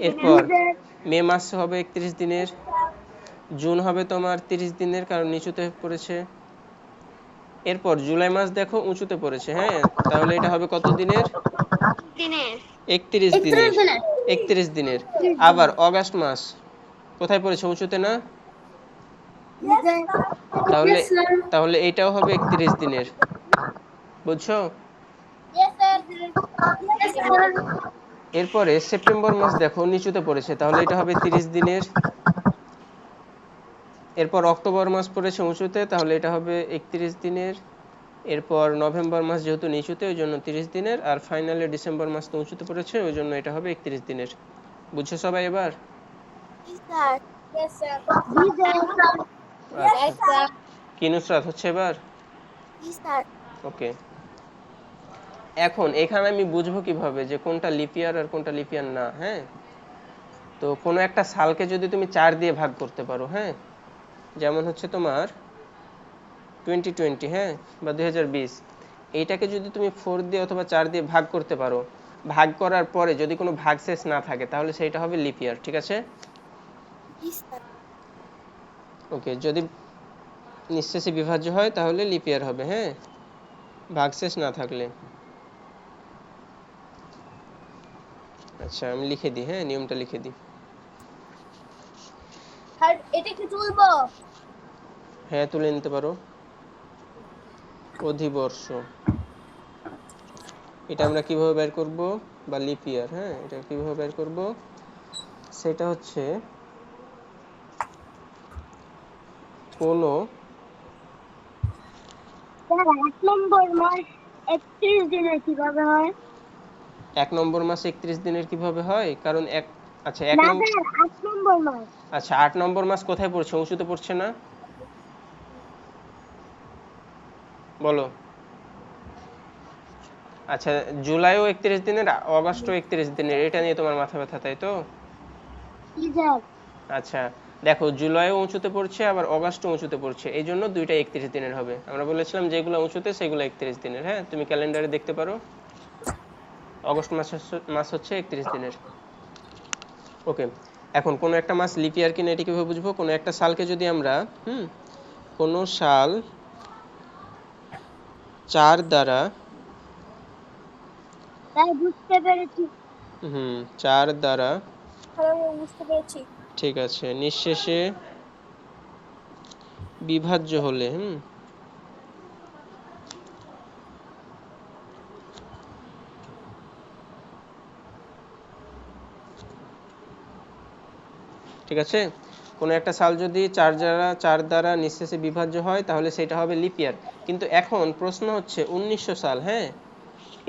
S1: এরপর মে মাস হবে 31 দিনের, জুন হবে তোমার 30 দিনের কারণ নিচুতে পড়েছে। এরপর জুলাই মাস দেখো উঁচুতে পড়েছে, হ্যাঁ, তাহলে এটা হবে কত দিনের? 31 দিনের। 31 দিনের। আবার অগাস্ট মাস কোথায় পড়েছে? উঁচুতে না? তাহলে তাহলে এটাও হবে 31 দিনের, বুঝছো? এরপরে সেপ্টেম্বর মাস দেখো নিচুতে পড়েছে, তাহলে এটা হবে 30 দিনের। এরপর অক্টোবর মাস পড়েছে উঁচুতে, তাহলে এটা হবে 31 দিনের। এরপর নভেম্বর মাস যেহেতু নিচুতে ওই জন্য 30 দিনের, আর ফাইনালি ডিসেম্বর মাস তো উঁচুতে পড়েছে ওই জন্য এটা হবে 31 দিনের। বুঝছো সবাই এবার? আচ্ছা, কি নুসরাত হচ্ছে এবার? ওকে, এখন এখানে আমি বুঝবো কিভাবে যে কোনটা লিপ ইয়ার আর কোনটা লিপ ইয়ার না? হ্যাঁ, তো কোনো একটা সালকে যদি তুমি 4 দিয়ে ভাগ করতে পারো, হ্যাঁ, যেমন হচ্ছে তোমার 2020, হ্যাঁ, বা 2020, এইটাকে যদি তুমি 4 দিয়ে অথবা 4 দিয়ে ভাগ করতে পারো, ভাগ করার পরে যদি কোনো ভাগশেষ না থাকে তাহলে সেটা হবে লিপ ইয়ার, ঠিক আছে? ওকে, যদি নিঃশেষে বিভাজ্য হয় তাহলে লিপ ইয়ার হবে, হ্যাঁ, ভাগশেষ না থাকলে। আচ্ছা, আমি লিখে দিই, হ্যাঁ, নিয়মটা লিখে দিই।
S2: এটা কি তুলবো?
S1: হ্যাঁ, তুলে নিতে পারো। অধিবর্ষ, এটা আমরা কিভাবে বের করব? বা লিপ ইয়ার, হ্যাঁ, এটা কিভাবে বের করব? সেটা হচ্ছে কোনো
S2: 1 নম্বর মাস 31 দিনে কিভাবে হয়?
S1: 1 নম্বর মাস 31 দিনের কিভাবে হয়? কারণ আচ্ছা, 1
S2: না
S1: নম্বর,
S2: স্যার, 8 নম্বর মাস।
S1: আচ্ছা, 8 নম্বর মাস কোথায় পড়ছে? উঁচুতে পড়ছে না? বলো। আচ্ছা, জুলাইও 31 দিনের, অগস্টও 31 দিনের, এটা নিয়ে তোমার মাথা ব্যথা, তাই তো? আচ্ছা, দেখো জুলাইও উঁচুতে পড়ছে আবার অগস্টও উঁচুতে পড়ছে, এই জন্য দুইটা 31 দিনের হবে। আমরা বলেছিলাম যেগুলো উঁচুতে সেগুলো 31 দিনের, হ্যাঁ, তুমি ক্যালেন্ডারে দেখতে পারো। অগস্ট মাস হচ্ছে 31 দিনের। ওকে, এখন কোনো একটা মাস লিপ ইয়ার কিনা এটি কিভাবে বুঝবো? কোনো একটা সালকে যদি আমরা কোনো সাল 4 দ্বারা,
S2: তাই বুঝতে পেরেছি।
S1: 4 দ্বারা,
S2: বুঝতে পেরেছি।
S1: ঠিক আছে, নিঃশেষে বিভাজ্য হলে, ঠিক আছে, কোনো একটা সাল যদি 4 দ্বারা নিঃশেষে বিভাজ্য হয় তাহলে সেটা হবে লিপ ইয়ার। কিন্তু এখন প্রশ্ন হচ্ছে 1900 সাল, হ্যাঁ,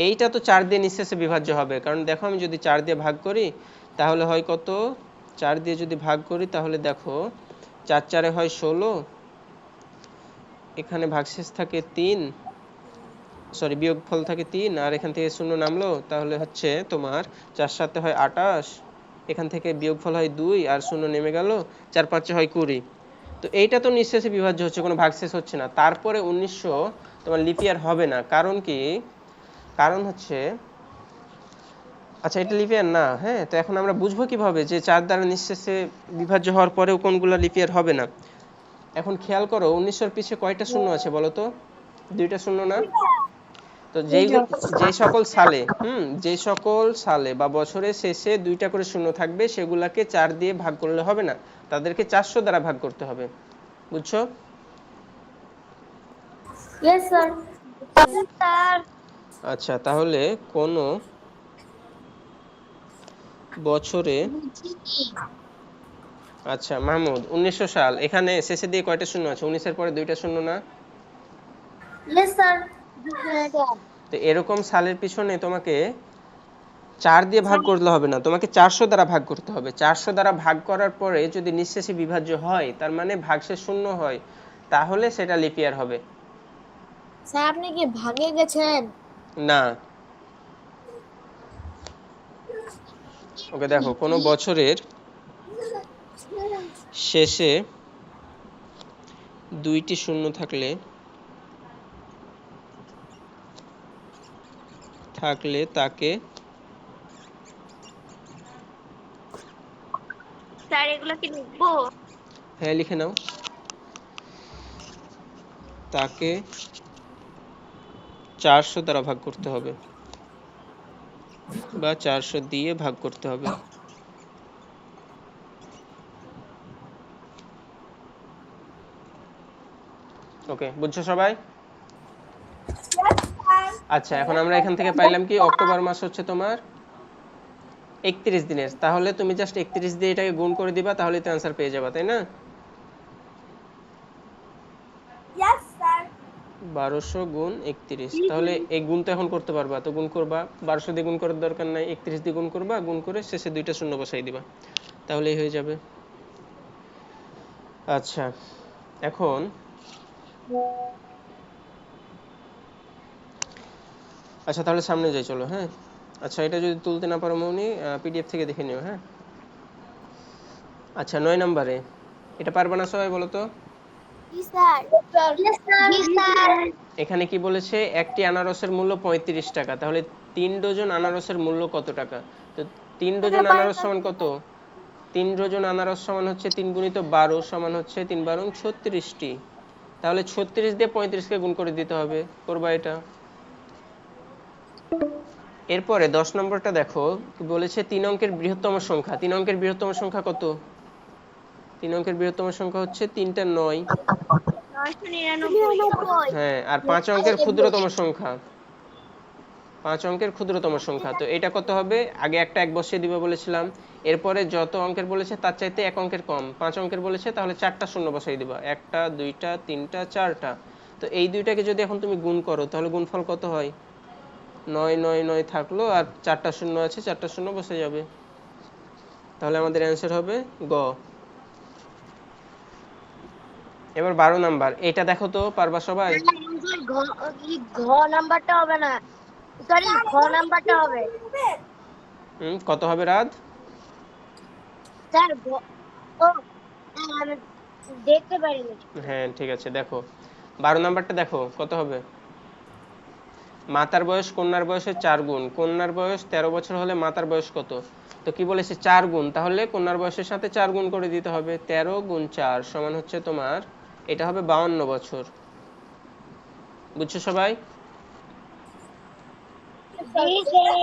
S1: এইটা তো 4 দিয়ে নিঃশেষে বিভাজ্য হবে, কারণ দেখো আমি যদি 4 দিয়ে ভাগ করি তাহলে হয় কত? 4 দিয়ে যদি ভাগ করি তাহলে দেখো 4 4 হয় 16, এখানে ভাগশেষ থাকে 3, সরি বিয়োগফল থাকে 3, আর এখান থেকে শূন্য নামলো, তাহলে হচ্ছে তোমার 4 7 হয় 28, এখান থেকে বিয়োগফল হয় 2 আর শূন্য নেমে গেল, 4 5 হয় 20। তো এইটা তো নিঃশেষে বিভাজ্য হচ্ছে, কোনো ভাগশেষ হচ্ছে না, তারপরে 1900 তোমার লিপ ইয়ার হবে না। কারণ কি? কারণ হচ্ছে, আচ্ছা, এটা লিপ ইয়ার না, হ্যাঁ, তো এখন আমরা বুঝবো কিভাবে যে 4 দ্বারা নিঃশেষে বিভাজ্য হওয়ার পরেও কোনগুলো লিপ ইয়ার হবে না? এখন খেয়াল করো 1900 পিছে কয়টা শূন্য আছে বলো তো? 2টা শূন্য না? তো যে সকল সালে বা বছরের শেষে 2টা করে শূন্য থাকবে সেগুলাকে 4 দিয়ে ভাগ করলে হবে না, তাদেরকে 400 দ্বারা ভাগ করতে হবে, বুঝছো?
S2: Yes sir.
S3: স্যার
S1: আচ্ছা, তাহলে কোন বছরে, আচ্ছা মাহমুদ, 1900 সাল, এখানে শেষে দিয়ে কয়টা শূন্য আছে? 19 এর পরে 2টা শূন্য না?
S2: Yes sir.
S1: তো এরকম সালের পিছনে তোমাকে 4 দিয়ে ভাগ করলে হবে না, তোমাকে 400 দ্বারা ভাগ করতে হবে। 400 দ্বারা ভাগ করার পরে যদি নিঃশেষে বিভাজ্য হয়, তার মানে ভাগশেষ শূন্য হয়, তাহলে সেটা লিপ ইয়ার হবে।
S2: স্যার আপনি কি ভাগে গেছেন?
S1: না। ওকে, দেখো কোনো বছরের শেষে 2টি শূন্য থাকলে তাকে
S3: এগুলো কি লিখবো?
S1: হ্যাঁ লিখে নাও। তাকে 400 দ্বারা ভাগ করতে হবে বা 400 দিয়ে ভাগ করতে হবে। ওকে, বুঝছো সবাই? আচ্ছা, এখন আমরা এখান থেকে পাইলাম কি অক্টোবর মাস হচ্ছে তোমার 31 দিনের। তাহলে তুমি জাস্ট 31 দিয়ে এটাকে গুণ করে দিবা, তাহলেই তো অ্যান্সার পেয়ে যাবা, তাই না? 1200 গুণ 31। তাহলে এই গুণ তো এখন করতে পারবা, তো গুণ করবা। 1200 দিয়ে গুণ করার দরকার নাই, 31 দিয়ে গুণ করবা, গুণ করে শেষে দুইটা শূন্য বসাই দিবা, তাহলেই হয়ে যাবে। আচ্ছা, এখন আচ্ছা তাহলে সামনে যাই, চলো। হ্যাঁ, আচ্ছা এটা যদি তুলতে না পারো মৌনি, পিডিএফ থেকে দেখে নিও। হ্যাঁ, আচ্ছা 9 নম্বরে এটা পারবে না সবাই, বলো তো?
S2: জি স্যার।
S3: জি স্যার।
S1: এখানে কি বলেছে, একটি আনারসের মূল্য 35 টাকা, তাহলে 3 ডজন আনারসের মূল্য কত টাকা? তো 3 ডজন আনারস সমান কত? 3 ডজন আনারস সমান হচ্ছে 3 গুণিত 12 সমান হচ্ছে 3 বারং 36টি। তাহলে 36 দিয়ে 35কে গুণ করে দিতে হবে, করবা এটা। এরপরে 10 নম্বরটা দেখো, কি বলেছে, 3 অঙ্কের বৃহত্তম সংখ্যা। 3 অঙ্কের বৃহত্তম সংখ্যা কত? 3 অঙ্কের বৃহত্তম সংখ্যা হচ্ছে 3টা 9।
S2: 99।
S1: হ্যাঁ, আর 5 অঙ্কের ক্ষুদ্রতম সংখ্যা। 5 অঙ্কের ক্ষুদ্রতম সংখ্যা, তো এটা কত হবে? আগে একটা এক বসিয়ে দিবা বলেছিলাম। এরপরে যত অঙ্কের বলেছে তার চাইতে এক অঙ্কের কম। 5 অঙ্কের বলেছে, তাহলে 4টা শূন্য বসাই দিবা, 1টা 2টা 3টা 4টা। তো এই দুইটাকে যদি এখন তুমি গুণ করো, তাহলে গুণফল কত হয়? 9 9 9 থাকলো, আর 4টা শূন্য আছে, 4টা শূন্য বসে যাবে। তাহলে আমাদের অ্যান্সার হবে গ। এবার 12 নাম্বার, এটা দেখো তো, পারবা সবাই?
S3: ঘ নাম্বারটা হবে না, সরি ঘ নাম্বারটা হবে
S1: কত হবে রাত?
S3: স্যার। ও আমি দেখতে পারিনি।
S1: হ্যাঁ ঠিক আছে, দেখো 12 নাম্বারটা দেখো কত হবে। মাতার বয়স কন্যার বয়সের 4 গুণ। কন্যার বয়স 13 বছর হলে মাতার বয়স কত? তো কি বলেছে, 4 গুণ, তাহলে কন্যার বয়সের সাথে 4 গুণ করে দিতে হবে। 13 গুণ 4 সমান হচ্ছে তোমার, এটা হবে 52 বছর। বুঝছো সবাই?
S3: জি স্যার।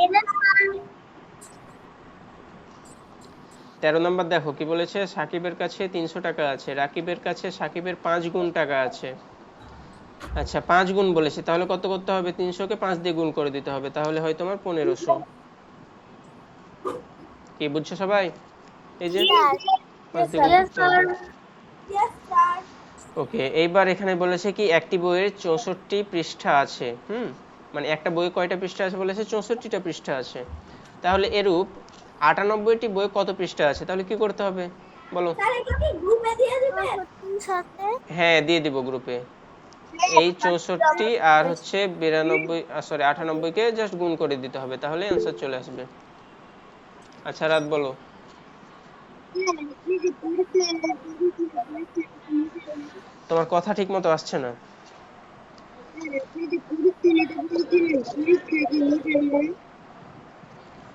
S1: 13 নম্বর দেখো কি বলেছে, সাকিবের কাছে 300 টাকা আছে, রাকিবের কাছে সাকিবের 5 গুণ টাকা আছে। আচ্ছা 5 গুণ বলেছে, তাহলে কত করতে হবে? 300কে 5 দিয়ে গুণ করে দিতে হবে, তাহলে হয় তোমার 1500। কি বুঝছো সবাই? এই যে
S2: স্যার।
S1: 5 দিয়ে গুণ করতে হবে। ওকে, এইবার এখানে বলেছে কি একটি বইয়ের 64 পৃষ্ঠা আছে। মানে একটা বইয়ে কয়টা পৃষ্ঠা আছে বলেছে? 64টা পৃষ্ঠা আছে। তাহলে এরূপ 98টি বই কত পৃষ্ঠা আছে? তাহলে কি করতে হবে বলো?
S2: সত্যির সাথে
S1: হ্যাঁ দিয়ে দিব গ্রুপে। এই 64 আর হচ্ছে 92, সরি 98কে জাস্ট গুণ করে দিতে হবে, তাহলে অ্যান্সার চলে আসবে। আচ্ছা রাত বলো। তোমার কথা ঠিক মতো আসছে না।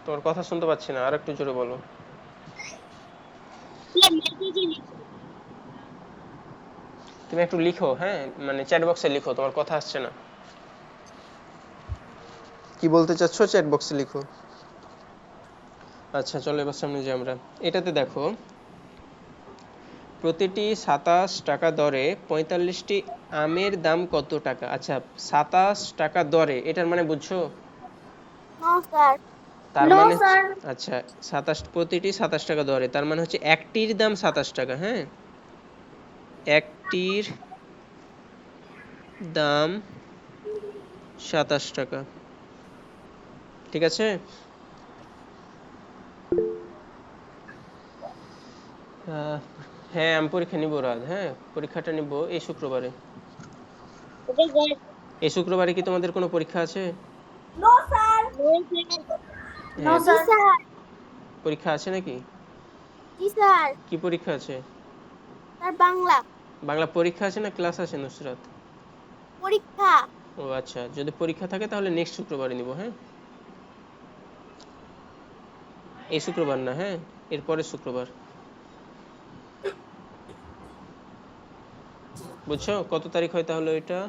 S1: তোমার কথা শুনতে পাচ্ছি না, আর একটু জোরে বলো। তুমি একটু লিখো, হ্যাঁ মানে চ্যাট বক্সে লিখো, তোমার কথা আসছে না। কি বলতে চাচ্ছো চ্যাট বক্সে লিখো। আচ্ছা চলো এবার সামনে যাই আমরা। এটাতে দেখো, প্রতিটি 27 টাকা দরে 45টি আমের দাম কত টাকা? আচ্ছা 27 টাকা দরে, এটার মানে বুঝছো?
S2: No sir.
S1: তার মানে আচ্ছা 27, প্রতিটি 27 টাকা দরে, তার মানে হচ্ছে একটির দাম 27 টাকা। হ্যাঁ, একটির দাম 27 টাকা, ঠিক আছে। আহ, হ্যাঁ আমি পরীক্ষা নিব রাত, হ্যাঁ পরীক্ষাটা নিব এই শুক্রবারে। এই শুক্রবারে কি তোমাদের কোনো পরীক্ষা আছে? হ্যাঁ
S2: জি স্যার।
S1: পরীক্ষা আছে নাকি?
S2: জি স্যার।
S1: কি পরীক্ষা আছে?
S2: স্যার বাংলা
S1: বাংলা পরীক্ষা আছে না ক্লাস আছে নুসরাত?
S2: পরীক্ষা।
S1: ও আচ্ছা, যদি পরীক্ষা থাকে তাহলে নেক্সট শুক্রবারে নিব। হ্যাঁ, এই শুক্রবার না, হ্যাঁ এরপরের শুক্রবার। বুঝছো কত তারিখ হয় তাহলে ওইটা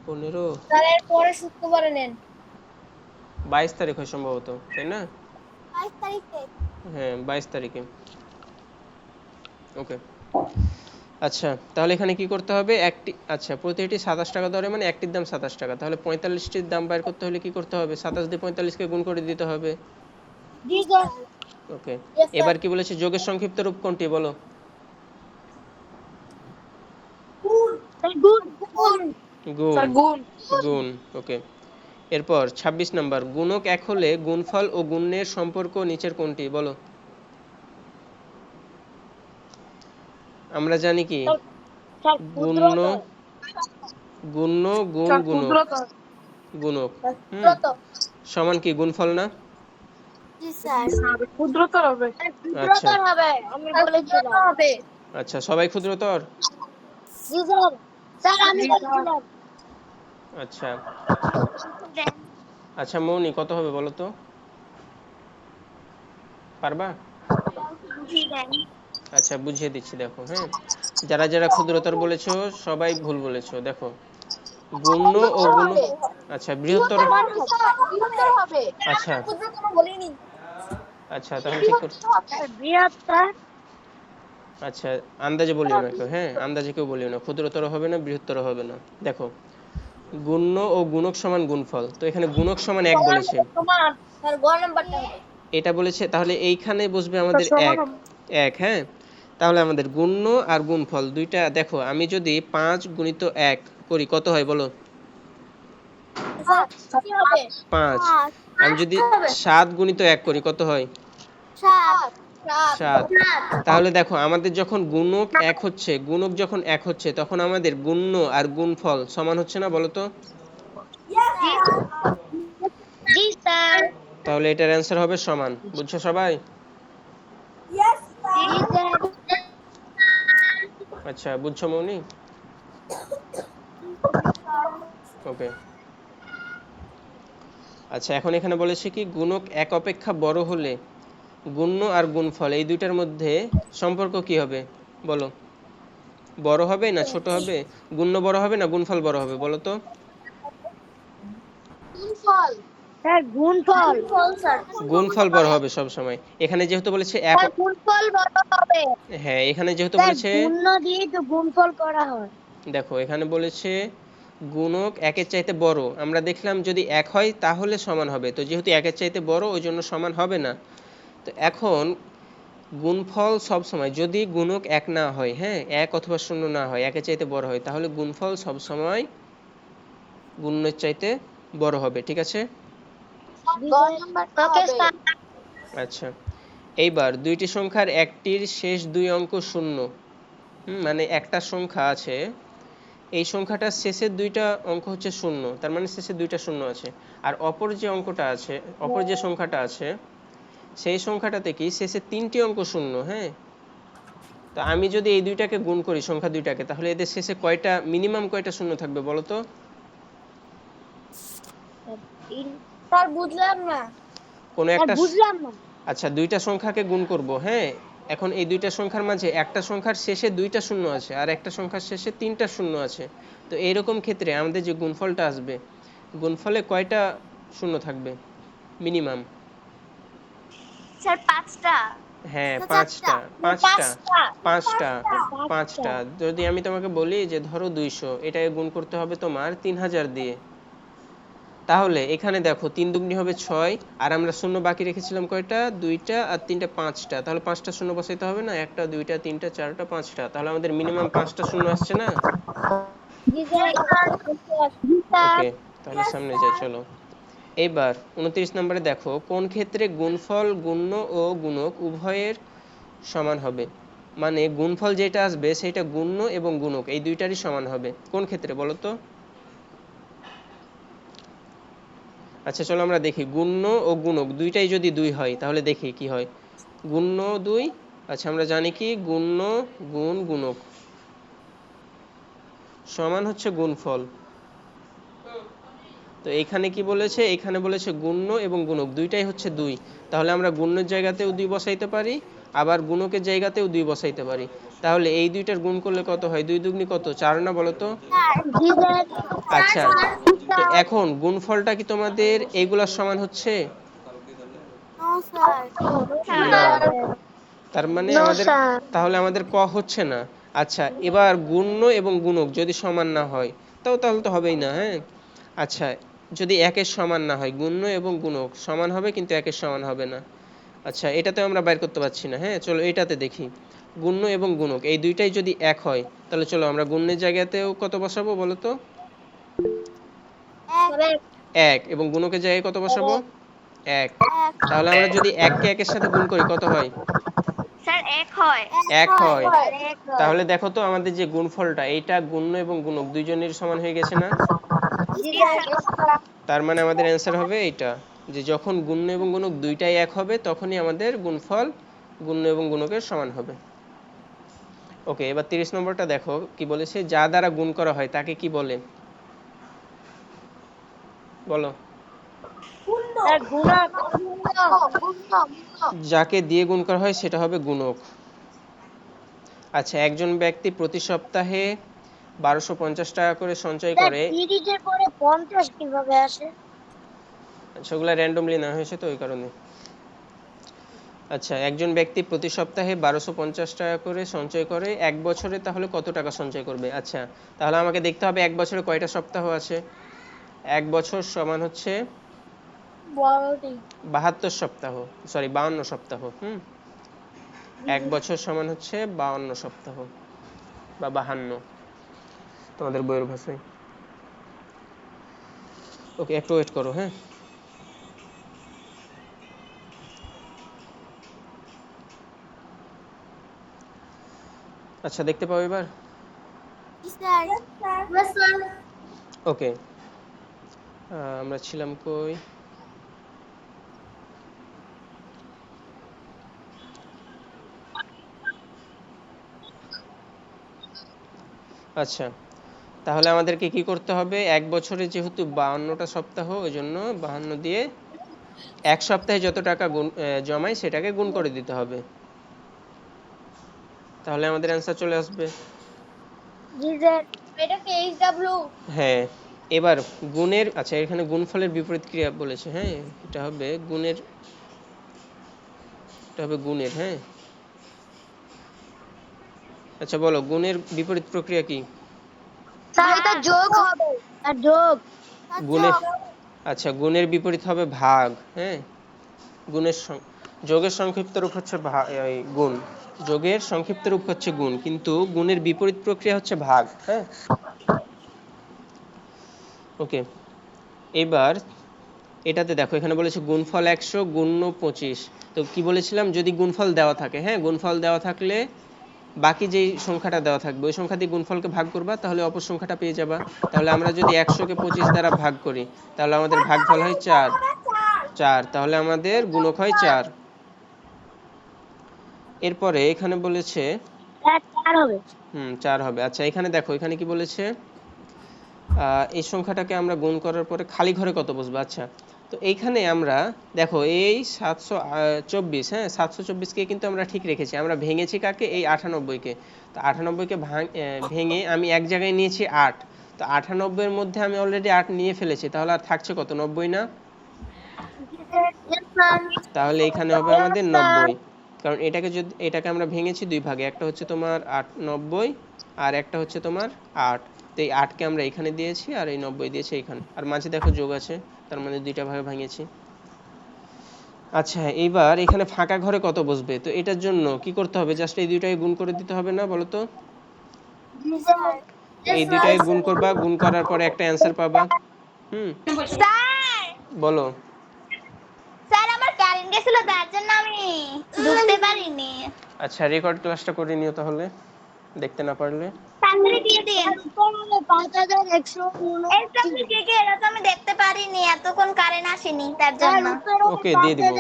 S1: 15
S3: স্যার এর পরে শুক্রবারে নেন
S1: 22 তারিখ হয় সম্ভবত, তাই না?
S2: 22 তারিখে।
S1: হ্যাঁ 22 তারিখে। ওকে, আচ্ছা তাহলে এখানে কি করতে হবে, একটি আচ্ছা প্রতিটি 27 টাকা ধরে মানে একটির দাম 27 টাকা, তাহলে 45টির দাম বের করতে হলে কি করতে হবে, 27 দিয়ে 45কে গুণ করে দিতে হবে।
S2: জি স্যার।
S1: ওকে,
S3: Yes, sir.
S1: এবার কি বলেছে, যোগের সংক্ষিপ্ত রূপ কোনটি বলো?
S3: গুণ
S2: গুণ।
S1: গুণ।
S3: স্যার গুণ
S1: গুণ। ওকে, এরপর 26 নাম্বার, গুণক এক হলে গুণফল ও গুণের সম্পর্ক নিচের কোনটি বলো? আমরা জানি কি
S3: স্যার
S1: গুণ্য,
S3: ক্ষুদ্রতর
S1: গুণ্য গুণ
S3: স্যার
S1: গুণক,
S3: ক্ষুদ্রতর
S1: গুণক হুম
S3: ক্ষুদ্রতর
S1: সমান কি গুণফল না?
S2: জি স্যার।
S3: ক্ষুদ্রতর হবে
S1: আচ্ছা
S3: ক্ষুদ্রতর হবে আমি বলেছিলাম হবে
S1: আচ্ছা, সবাই ক্ষুদ্রতর।
S3: জি স্যার স্যার আমি বলেছিলাম
S1: আচ্ছা আচ্ছা মৌনি কত হবে বলো তো, পারবা? আচ্ছা বুঝিয়ে দিচ্ছি দেখো, হ্যাঁ যারা যারা ক্ষুদ্রতর বলেছো সবাই ভুল বলেছো, দেখো গুণ্য ও গুণ, আচ্ছা বৃহত্তর,
S3: বৃহত্তর হবে
S1: আচ্ছা
S3: ক্ষুদ্রতর বলিনি
S1: আচ্ছা তাহলে ঠিক করছি।
S3: বৃহত্তর
S1: আচ্ছা আন্দাজে বলিও না কেউ, হ্যাঁ আন্দাজে কেউ বলিও না, ক্ষুদ্রতর হবে না বৃহত্তর হবে না। দেখো গুণ্য ও গুণক সমান গুণফল, তো এখানে গুণক সমান 1 বলেছে,
S3: সমান স্যার গ নাম্বারটা হবে
S1: এটা বলেছে, তাহলে এইখানে বসবে আমাদের
S3: সমান
S1: 1 1, হ্যাঁ তাহলে আমাদের গুণ্য আর গুণফল দুইটা, দেখো আমি যদি 5 গুণিত 1 করি কত হয় বলো?
S3: কি হবে
S1: 5।
S2: 5
S1: আমি যদি 7 গুণিত 1 করি কত হয়?
S2: 7
S1: 7। তাহলে দেখো আমাদের যখন গুণক 1 হচ্ছে, গুণক যখন 1 হচ্ছে তখন আমাদের গুণ্য আর গুণফল সমান হচ্ছে না বলো তো?
S3: জি স্যার
S1: তাহলে এটার অ্যান্সার হবে সমান, বুঝছো সবাই?
S3: জি স্যার
S1: আচ্ছা বুঝছো মৌনি? ওকে, আচ্ছা এখন এখানে বলেছে কি গুণক 1 অপেক্ষা বড় হলে গুণ্য আর গুণফল এই দুইটার মধ্যে সম্পর্ক কি হবে বলো? বড় হবে না ছোট হবে, গুণ্য বড় হবে না গুণফল বড় হবে বলো তো?
S3: গুণফল স্যার গুণফল স্যার
S1: গুণফল বড় হবে সব সময়, এখানে যেহেতু বলেছে এক,
S3: স্যার গুণফল বড় হবে
S1: হ্যাঁ এখানে যেহেতু
S3: স্যার
S1: বলেছে,
S3: গুণ্য দিয়ে তো গুণফল করা হয়
S1: দেখো এখানে বলেছে গুণক 1-এর চাইতে বড়, আমরা দেখলাম যদি 1 হয় তাহলে সমান হবে, তো যেহেতু 1-এর চাইতে বড় ওই জন্য সমান হবে না। তো এখন গুণফল সব সময় যদি গুণক 1 না হয়, হ্যাঁ 1 অথবা 0 না হয়, 1-এর চাইতে বড় হয়, তাহলে গুণফল সব সময় গুণ্যের চাইতে বড় হবে, ঠিক আছে?
S3: গ নাম্বারটা ওকে হবে স্যার
S1: আচ্ছা এইবার দুইটি সংখ্যার একটির শেষ দুই অঙ্ক শূন্য, মানে একটা সংখ্যা আছে, এই সংখ্যাটার শেষের দুইটা অঙ্ক হচ্ছে শূন্য, তার মানে শেষে দুইটা শূন্য আছে, আর অপর যে অঙ্কটা আছে, অপর যে সংখ্যাটা আছে সেই সংখ্যাটাতে কি শেষে 3টি অঙ্ক শূন্য, হ্যাঁ তো আমি যদি এই দুইটাকে গুণ করি সংখ্যা দুইটাকে, তাহলে এদের শেষে কয়টা মিনিমাম কয়টা শূন্য থাকবে বলো তো?
S3: স্যার বুঝলাম না
S1: কোনো
S3: স্যার
S1: একটা
S3: বুঝলাম না
S1: আচ্ছা দুইটা সংখ্যাকে গুণ করব, হ্যাঁ এখন এই দুইটা সংখ্যার মাঝে একটা সংখ্যার শেষে দুইটা শূন্য আছে আর একটা সংখ্যার শেষে 3টা শূন্য আছে, তো এইরকম ক্ষেত্রে আমাদের যে গুণফলটা আসবে, গুণফলে কয়টা শূন্য থাকবে মিনিমাম?
S3: স্যার 5টা
S1: হ্যাঁ
S2: তো 4টা।
S1: 5টা, 5টা,
S3: 5টা
S1: 5টা,
S3: 5টা
S1: 5টা। যদি আমি তোমাকে বলি যে ধরো 200, এটাকে গুণ করতে হবে তোমার 3000 দিয়ে, তাহলে এখানে দেখো 3 দুগুনি হবে 6, আর আমরা শূন্য বাকি রেখেছিলাম কয়টা, 2টা আর 3টা 5টা, তাহলে 5টা শূন্য বসাইতে হবে না, 1টা 2টা 3টা 4টা 5টা, তাহলে আমাদের মিনিমাম 5টা শূন্য আসছে না?
S3: জি স্যার জি স্যার
S1: ওকে, তাহলে সামনে যাই চলো। এইবার 29 নম্বরে দেখো কোন ক্ষেত্রে গুণফল গুণ্য ও গুণক উভয়ের সমান হবে, মানে গুণফল যেটা আসবে সেটা গুণ্য এবং গুণক এই দুইটারই সমান হবে, কোন ক্ষেত্রে বলো তো? আচ্ছা চলো আমরা দেখি গুণ্য ও গুণক দুইটাই যদি 2 হয় তাহলে দেখি কি হয়, গুণ্য 2, আচ্ছা আমরা জানি কি গুণ্য গুণ গুণক সমান হচ্ছে গুণফল, তো এখানে কি বলেছে, এখানে বলেছে গুণ্য এবং গুণক দুইটাই হচ্ছে 2, তাহলে আমরা গুণ্যের জায়গাতেও 2 বসাইতে পারি আবার গুণকের জায়গাতেও 2 বসাইতে পারি। তাহলে এই দুইটার গুণ করলে কত হয়? 2 দুগুনি কত? 4 না বলো তো?
S3: জি স্যার।
S1: আচ্ছা, তো এখন গুণফলটা কি তোমাদের এইগুলার সমান হচ্ছে?
S2: No sir.
S1: না, তার মানে
S3: নো
S1: আমাদের,
S3: স্যার।
S1: তাহলে আমাদের ক হচ্ছে না। আচ্ছা, এবার গুণ্য এবং গুণক যদি সমান না হয় তাহলে তো হবেই না, হ্যাঁ। আচ্ছা, যদি একের সমান না হয়, গুণ্য এবং গুণক সমান হবে কিন্তু একের সমান হবে না। আচ্ছা, এটাতে আমরা বাইর করতে পারছি না, হ্যাঁ। চলো এটাতে দেখি, গুণ্য এবং গুণক এই দুইটাই যদি এক হয় তাহলে চলো আমরা গুণ্যের জায়গাতেও কত বসাবো বলো তো?
S2: এক
S1: 1, এবং গুণকের জায়গায় কত বসাবো? 1।
S2: এক
S1: তাহলে আমরা যদি 1 কে 1 এর সাথে গুণ করি কত হয়?
S3: স্যার এক হয়।
S1: 1
S2: হয়।
S1: হয়। তাহলে দেখো তো আমাদের যে গুণফলটা, এইটা গুণ্য এবং গুণক দুইজনের সমান হয়ে গেছে না?
S3: জি স্যার।
S1: তার মানে আমাদের অ্যান্সার হবে এইটা, যে যখন গুণ্য এবং গুণক দুইটাই এক হবে তখনই আমাদের গুণফল গুণ্য এবং গুণকের সমান হবে। ওকে, এবার 30 নম্বরটা দেখো কি বলেছে, যা দ্বারা গুণ করা হয় তাকে কি বলে? বলো।
S3: স্যার গুণক।
S1: যাকে দিয়ে গুণ করা হয় সেটা হবে গুণক। আচ্ছা, একজন ব্যক্তি প্রতি সপ্তাহে 1250 টাকা করে সঞ্চয়
S3: স্যার
S1: করে।
S3: তিরিশের পরে 50 কিভাবে আসে?
S1: আচ্ছা, ওগুলা র্যান্ডমলি না হয়েছে তো ওই কারণে। আচ্ছা, একজন ব্যক্তি প্রতি সপ্তাহে 1250 টাকা করে সঞ্চয় করে, এক বছরে তাহলে কত টাকা সঞ্চয় করবে? আচ্ছা, তাহলে আমাকে দেখতে হবে এক বছরে কয়টা সপ্তাহ আছে। এক বছর সমান হচ্ছে
S3: 12টি।
S1: 72 সপ্তাহ, সরি 52 সপ্তাহ। এক বছর সমান হচ্ছে 52 সপ্তাহ বা 52 তোমাদের বইয়ের ভাষায়। ওকে, একটু ওয়েট করো, হ্যাঁ। আচ্ছা, দেখতে পাও এবার?
S2: জি স্যার।
S1: ওকে, আমরা ছিলাম কই? আচ্ছা, তাহলে আমাদেরকে কি করতে হবে? এক বছরে যেহেতু 52টা সপ্তাহ, ওই জন্য 52 দিয়ে এক সপ্তাহে যত টাকা জমাই সেটাকে গুণ করে দিতে হবে, তাহলে আমাদের অ্যান্সার চলে আসবে।
S3: জি স্যার। এটা কি এইচডব্লিউ?
S1: হ্যাঁ, এবার গুণের, আচ্ছা এখানে গুণফলের বিপরীত ক্রিয়া বলেছে, হ্যাঁ। এটা হবে গুণের, এটা হবে গুণের, হ্যাঁ। আচ্ছা বলো, গুণের বিপরীত প্রক্রিয়া কি?
S3: স্যার এটা যোগ হবে। আর যোগ।
S2: স্যার
S1: গুণের,
S2: যোগ।
S1: আচ্ছা গুণের বিপরীত হবে ভাগ, হ্যাঁ। গুণের যোগের সংক্ষিপ্ত রূপ হচ্ছে গুণ, যোগের সংক্ষিপ্ত রূপ হচ্ছে গুণ, কিন্তু গুণের বিপরীত প্রক্রিয়া হচ্ছে ভাগ, হ্যাঁ। ওকে, এবার এটাতে দেখো, এখানে বলেছে গুণফল 100 গুণ্য 25। তো কি বলেছিলাম, যদি গুণফল দেওয়া থাকে, হ্যাঁ, গুণফল দেওয়া থাকলে বাকি যেই সংখ্যাটা দেওয়া থাকবে ওই সংখ্যা দিয়ে গুণফলকে ভাগ করবা, তাহলে অপর সংখ্যাটা পেয়ে যাবা। তাহলে আমরা যদি 100কে 25 দ্বারা ভাগ করি তাহলে আমাদের ভাগফল হয় 4, 4, তাহলে আমাদের গুণক হয় 4। এরপরে এখানে বলেছে,
S3: স্যার 4 হবে।
S1: 4 হবে। আচ্ছা, এখানে দেখো, এখানে কি বলেছে, এই সংখ্যাটাকে আমরা গুণ করার পরে খালি ঘরে কত বসবে? আচ্ছা, তো এইখানে আমরা দেখো এই 724, হ্যাঁ, 724কে কিন্তু আমরা ঠিক রেখেছি, আমরা ভেঙেছি কাকে? এই 98কে। তো 98কে ভেঙে আমি এক জায়গায় নিয়েছি 8। তো 98 এর মধ্যে আমি অলরেডি 8 নিয়ে ফেলেছি, তাহলে আর থাকছে কত? 90 না? তাহলে এখানে হবে আমাদের 90, কারণ এটাকে আমরা ভেঙেছি দুই ভাগে, একটা হচ্ছে তোমার 90 আর একটা হচ্ছে তোমার 8। তো এই 8কে আমরা এখানে দিয়েছি আর এই 90 দিয়েছি এখানে, আর মাঝে দেখো যোগ আছে, তার মানে দুইটা ভাগে ভাঙিয়েছি। আচ্ছা, এইবার এখানে ফাঁকা ঘরে কত বসবে? তো এটার জন্য কি করতে হবে? জাস্ট এই দুইটাকে গুণ করে দিতে হবে না বলো তো?
S2: জি স্যার।
S1: তো এই দুইটাকে গুণ করবা, গুণ করার পরে একটা অ্যান্সার পাবা।
S3: স্যার,
S1: বলো।
S3: স্যার আমার কারেন্ট গেছিল তার জন্য আমি ঢুকতে পারিনি।
S1: আচ্ছা, রেকর্ড ক্লাসটা করে নিও তাহলে, দেখতে না পারলে।
S3: তাড়াতাড়ি দিয়ে দিন। 5129। এইচডব্লিউ কে কে, এটা তো আমি দেখতে পারিনি, এতক্ষণ কারেন্ট আসেনি তার জন্য।
S1: ওকে, দিয়ে দিব।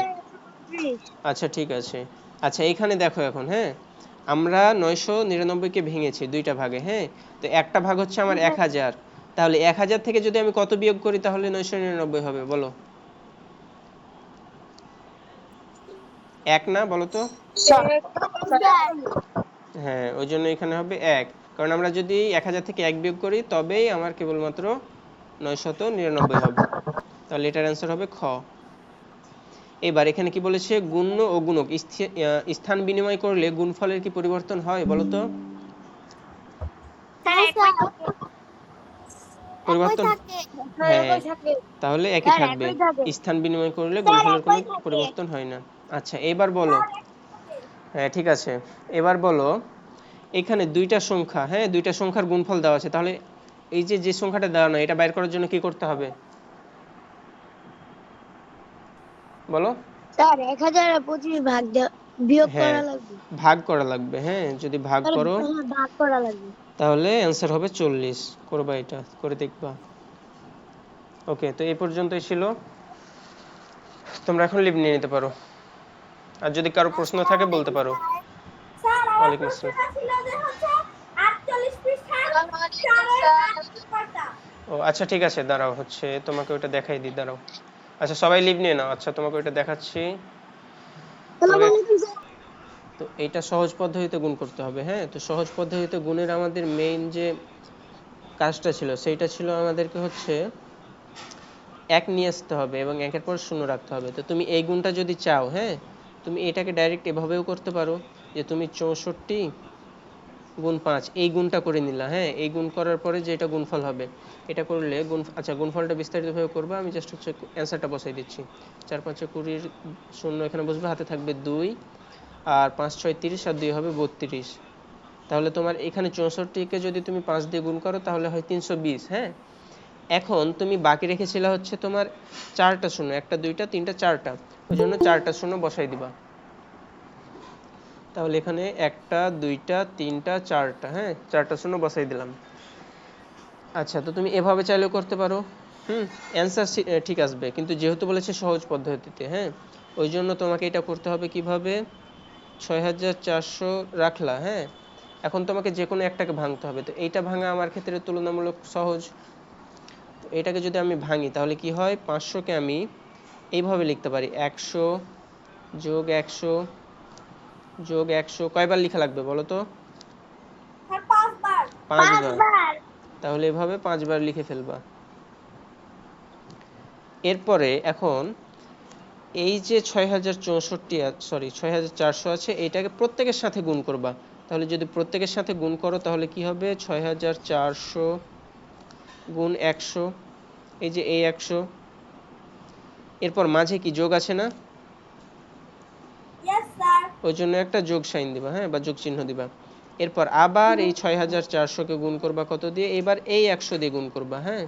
S1: আচ্ছা, ঠিক আছে। আচ্ছা, এখানে দেখো এখন, হ্যাঁ, আমরা 999কে ভেঙেছি দুইটা ভাগে, হ্যাঁ। তো একটা ভাগ হচ্ছে আমার 1000, তাহলে 1000 থেকে যদি আমি কত বিয়োগ করি তাহলে 999 হবে বলো? এক না বলো তো?
S2: স্যার
S1: হ্যাঁ, ওই জন্য এখানে হবে 1, কারণ আমরা যদি 1000 থেকে 1 বিয়োগ করি তবেই আমার কেবলমাত্র 999 হবে। তাহলে এটার অ্যান্সার হবে খ। এবার এখানে কি বলেছে, গুণ্য ও গুণক স্থান বিনিময় করলে গুণফলের কি পরিবর্তন হয় বলো তো?
S3: স্যার
S2: হ্যাঁ
S3: একই
S2: স্যার,
S3: থাকে।
S2: একই
S1: পরিবর্তন,
S2: থাকে।
S1: হ্যাঁ, তাহলে একই
S3: স্যার
S1: থাকবে।
S3: একই থাকে।
S1: স্থান বিনিময় করলে
S3: স্যার
S1: গুণফলের কোনো
S3: একই থাকে।
S1: পরিবর্তন হয় না। আচ্ছা এবার বলো, হ্যাঁ ঠিক আছে, এবার বলো এখানে দুইটা সংখ্যা, হ্যাঁ দুইটা সংখ্যার গুণফল দেওয়া আছে, তাহলে এই যে যে সংখ্যাটা দেওয়া নয় এটা বাইর করার জন্য কি করতে হবে বলো?
S3: স্যার 1025 বিয়োগ
S1: হ্যাঁ,
S3: করা লাগবে।
S1: ভাগ করা লাগবে। হ্যাঁ, যদি ভাগ
S3: স্যার
S1: করো
S3: হ্যাঁ, ভাগ করা লাগবে।
S1: তাহলে অ্যান্সার হবে 40। করবা, এটা করে দেখবা। ওকে, তো এই পর্যন্তই ছিল, তোমরা এখন লিভ নিয়ে নিতে পারো। আর যদি কারো প্রশ্ন থাকে বলতে পারো।
S2: স্যার আমার
S1: ওয়ালাইকুম আসসালাম।
S2: প্রশ্নটা ছিল যে হচ্ছে 48 পৃষ্ঠার
S3: আসসালামু আলাইকুম
S2: 4 এর
S3: স্যার।
S2: নাম্বারটা।
S1: ও আচ্ছা ঠিক আছে, দাঁড়াও, হচ্ছে তোমাকে ওটা দেখাই দিই, দাঁড়াও। আচ্ছা সবাই লিভ নিয়ে নাও। আচ্ছা তোমাকে ওটা দেখাচ্ছি।
S3: আসসালামু
S1: তোমাকে,
S3: আলাইকুম স্যার।
S1: তো এইটা সহজ পদ্ধতিতে গুণ করতে হবে। হ্যাঁ, তো সহজ পদ্ধতিতে গুণের আমাদের মেইন যে কাজটা ছিল সেইটা ছিল আমাদেরকে হচ্ছে 1 নিয়ে আসতে হবে এবং 1-এর পর 0 রাখতে হবে। তো তুমি এই গুণটা যদি চাও, হ্যাঁ তুমি এটাকে ডাইরেক্ট এভাবেও করতে পারো যে তুমি 64 গুণ 5 এই গুণটা করে নিলা। হ্যাঁ, এই গুণ করার পরে যে এটা গুণফল হবে এটা করলে গুণ, আচ্ছা গুণফলটা বিস্তারিতভাবে করবো, আমি জাস্ট হচ্ছে অ্যান্সারটা বসাই দিচ্ছি। 4 5 20, 0 এখানে বসবে, হাতে থাকবে 2, আর 5 6 30, আর 2 হবে 32। তাহলে তোমার এখানে 64কে যদি তুমি 5 দিয়ে গুণ করো তাহলে হয় 320। হ্যাঁ, এখন তুমি বাকি রেখেছিলে হচ্ছে তোমার 4টা শূন্য, 1টা 2টা 3টা 4টা, ওই জন্য 4টা শূন্য বসাই দিবা। তাহলে এখানে 1টা 2টা 3টা 4টা, হ্যাঁ 4টা শূন্য বসাই দিলাম। আচ্ছা, তো তুমি এভাবে চাইলেও করতে পারো। অ্যান্সার ঠিক আসবে, কিন্তু যেহেতু বলেছে সহজ পদ্ধতিতে, হ্যাঁ ওই জন্য তোমাকে এটা করতে হবে কিভাবে, 6400 রাখলা। হ্যাঁ, এখন তোমাকে যে কোনো একটাকে ভাঙতে হবে। তো এইটা ভাঙা আমার ক্ষেত্রে তুলনামূলক সহজ। তো এটাকে যদি আমি ভাঙি তাহলে কি হয়, 500কে আমি এইভাবে লিখতে পারি, 100 যোগ 100 যোগ 100, কয়বার লেখা লাগবে বলো তো?
S2: স্যার 5 বার।
S1: 5 বার।
S3: পাঁচবার।
S1: তাহলে এভাবে 5 বার লিখে ফেলবা। এরপরে এখন এই যে 6400 আছে এইটাকে প্রত্যেকের সাথে গুণ করবা। তাহলে যদি প্রত্যেকের সাথে গুণ করো তাহলে কি হবে, 6400 গুণ 100, এই যে এই 100, এরপর মাঝে কি যোগ আছে না,
S2: ইয়েস স্যার।
S1: ওই জন্য একটা যোগ সাইন দিবা, হ্যাঁ বা যোগ চিহ্ন দিবা। এরপর আবার এই 6400কে গুণ করবা কত দিয়ে, এবার এই 100 দিয়ে গুণ করবা। হ্যাঁ,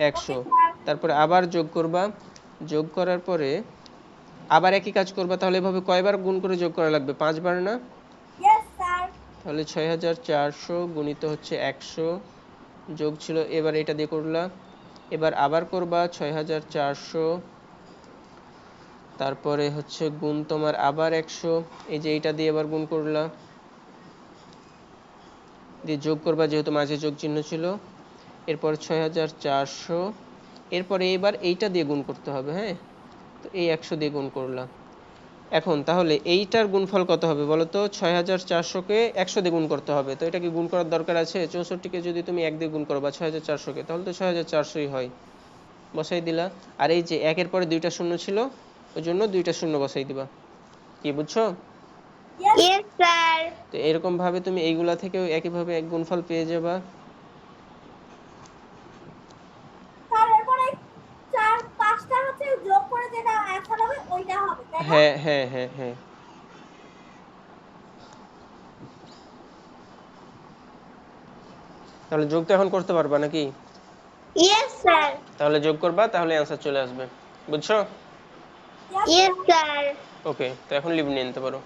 S1: 100,
S2: ওকে স্যার।
S1: তারপরে আবার যোগ করবা, যোগ করার পরে আবার একই কাজ করবা। তাহলে এভাবে কয়বার গুণ করে যোগ করা লাগবে, 5 বার না?
S2: Yes sir.
S1: তাহলে 6400 গুণিত হচ্ছে 100 যোগ ছিল, এবার এটা দিয়ে করলা। এবার আবার করবা 6400, তারপরে হচ্ছে গুণ তোমার আবার 100, এই যে এইটা দিয়ে এবার গুণ করলা, দিয়ে যোগ করবা যেহেতু মাঝে যোগ চিহ্ন ছিল। এরপর 6400, এরপরে এবার এইটা দিয়ে গুণ করতে হবে। হ্যাঁ, তো এই 100 দিয়ে গুণ করলা। এখন তাহলে এইটার গুণফল কত হবে বলো তো, 6400কে 100 দিয়ে গুণ করতে হবে। তো এটা কি গুণ করার দরকার আছে? 64কে যদি তুমি 1 দিয়ে গুণ করো বা 6400কে, তাহলে তো 6400ই হয়, বসাই দিলা। আর এই যে 1-এর পরে 2টা শূন্য ছিল ওই জন্য 2টা শূন্য বসাই দিবা। কি বুঝছো?
S3: Yes sir.
S1: তো এরকম ভাবে তুমি এইগুলা থেকেও একইভাবে এক গুণফল পেয়ে যাবা।
S2: স্যার এরপরে 4 5টা হচ্ছে যোগ করে যেটা অ্যান্সার হবে ওইটা হবে, তাই না?
S1: হ্যাঁ হ্যাঁ হ্যাঁ হ্যাঁ, তাহলে যোগ তো এখন করতে পারবা নাকি?
S3: Yes sir.
S1: তাহলে যোগ করবা, তাহলে অ্যান্সার চলে আসবে। বুঝছো?
S2: Yes
S3: yes sir.
S1: ওকে, তো এখন লিভ নিয়ে নিতে পারো।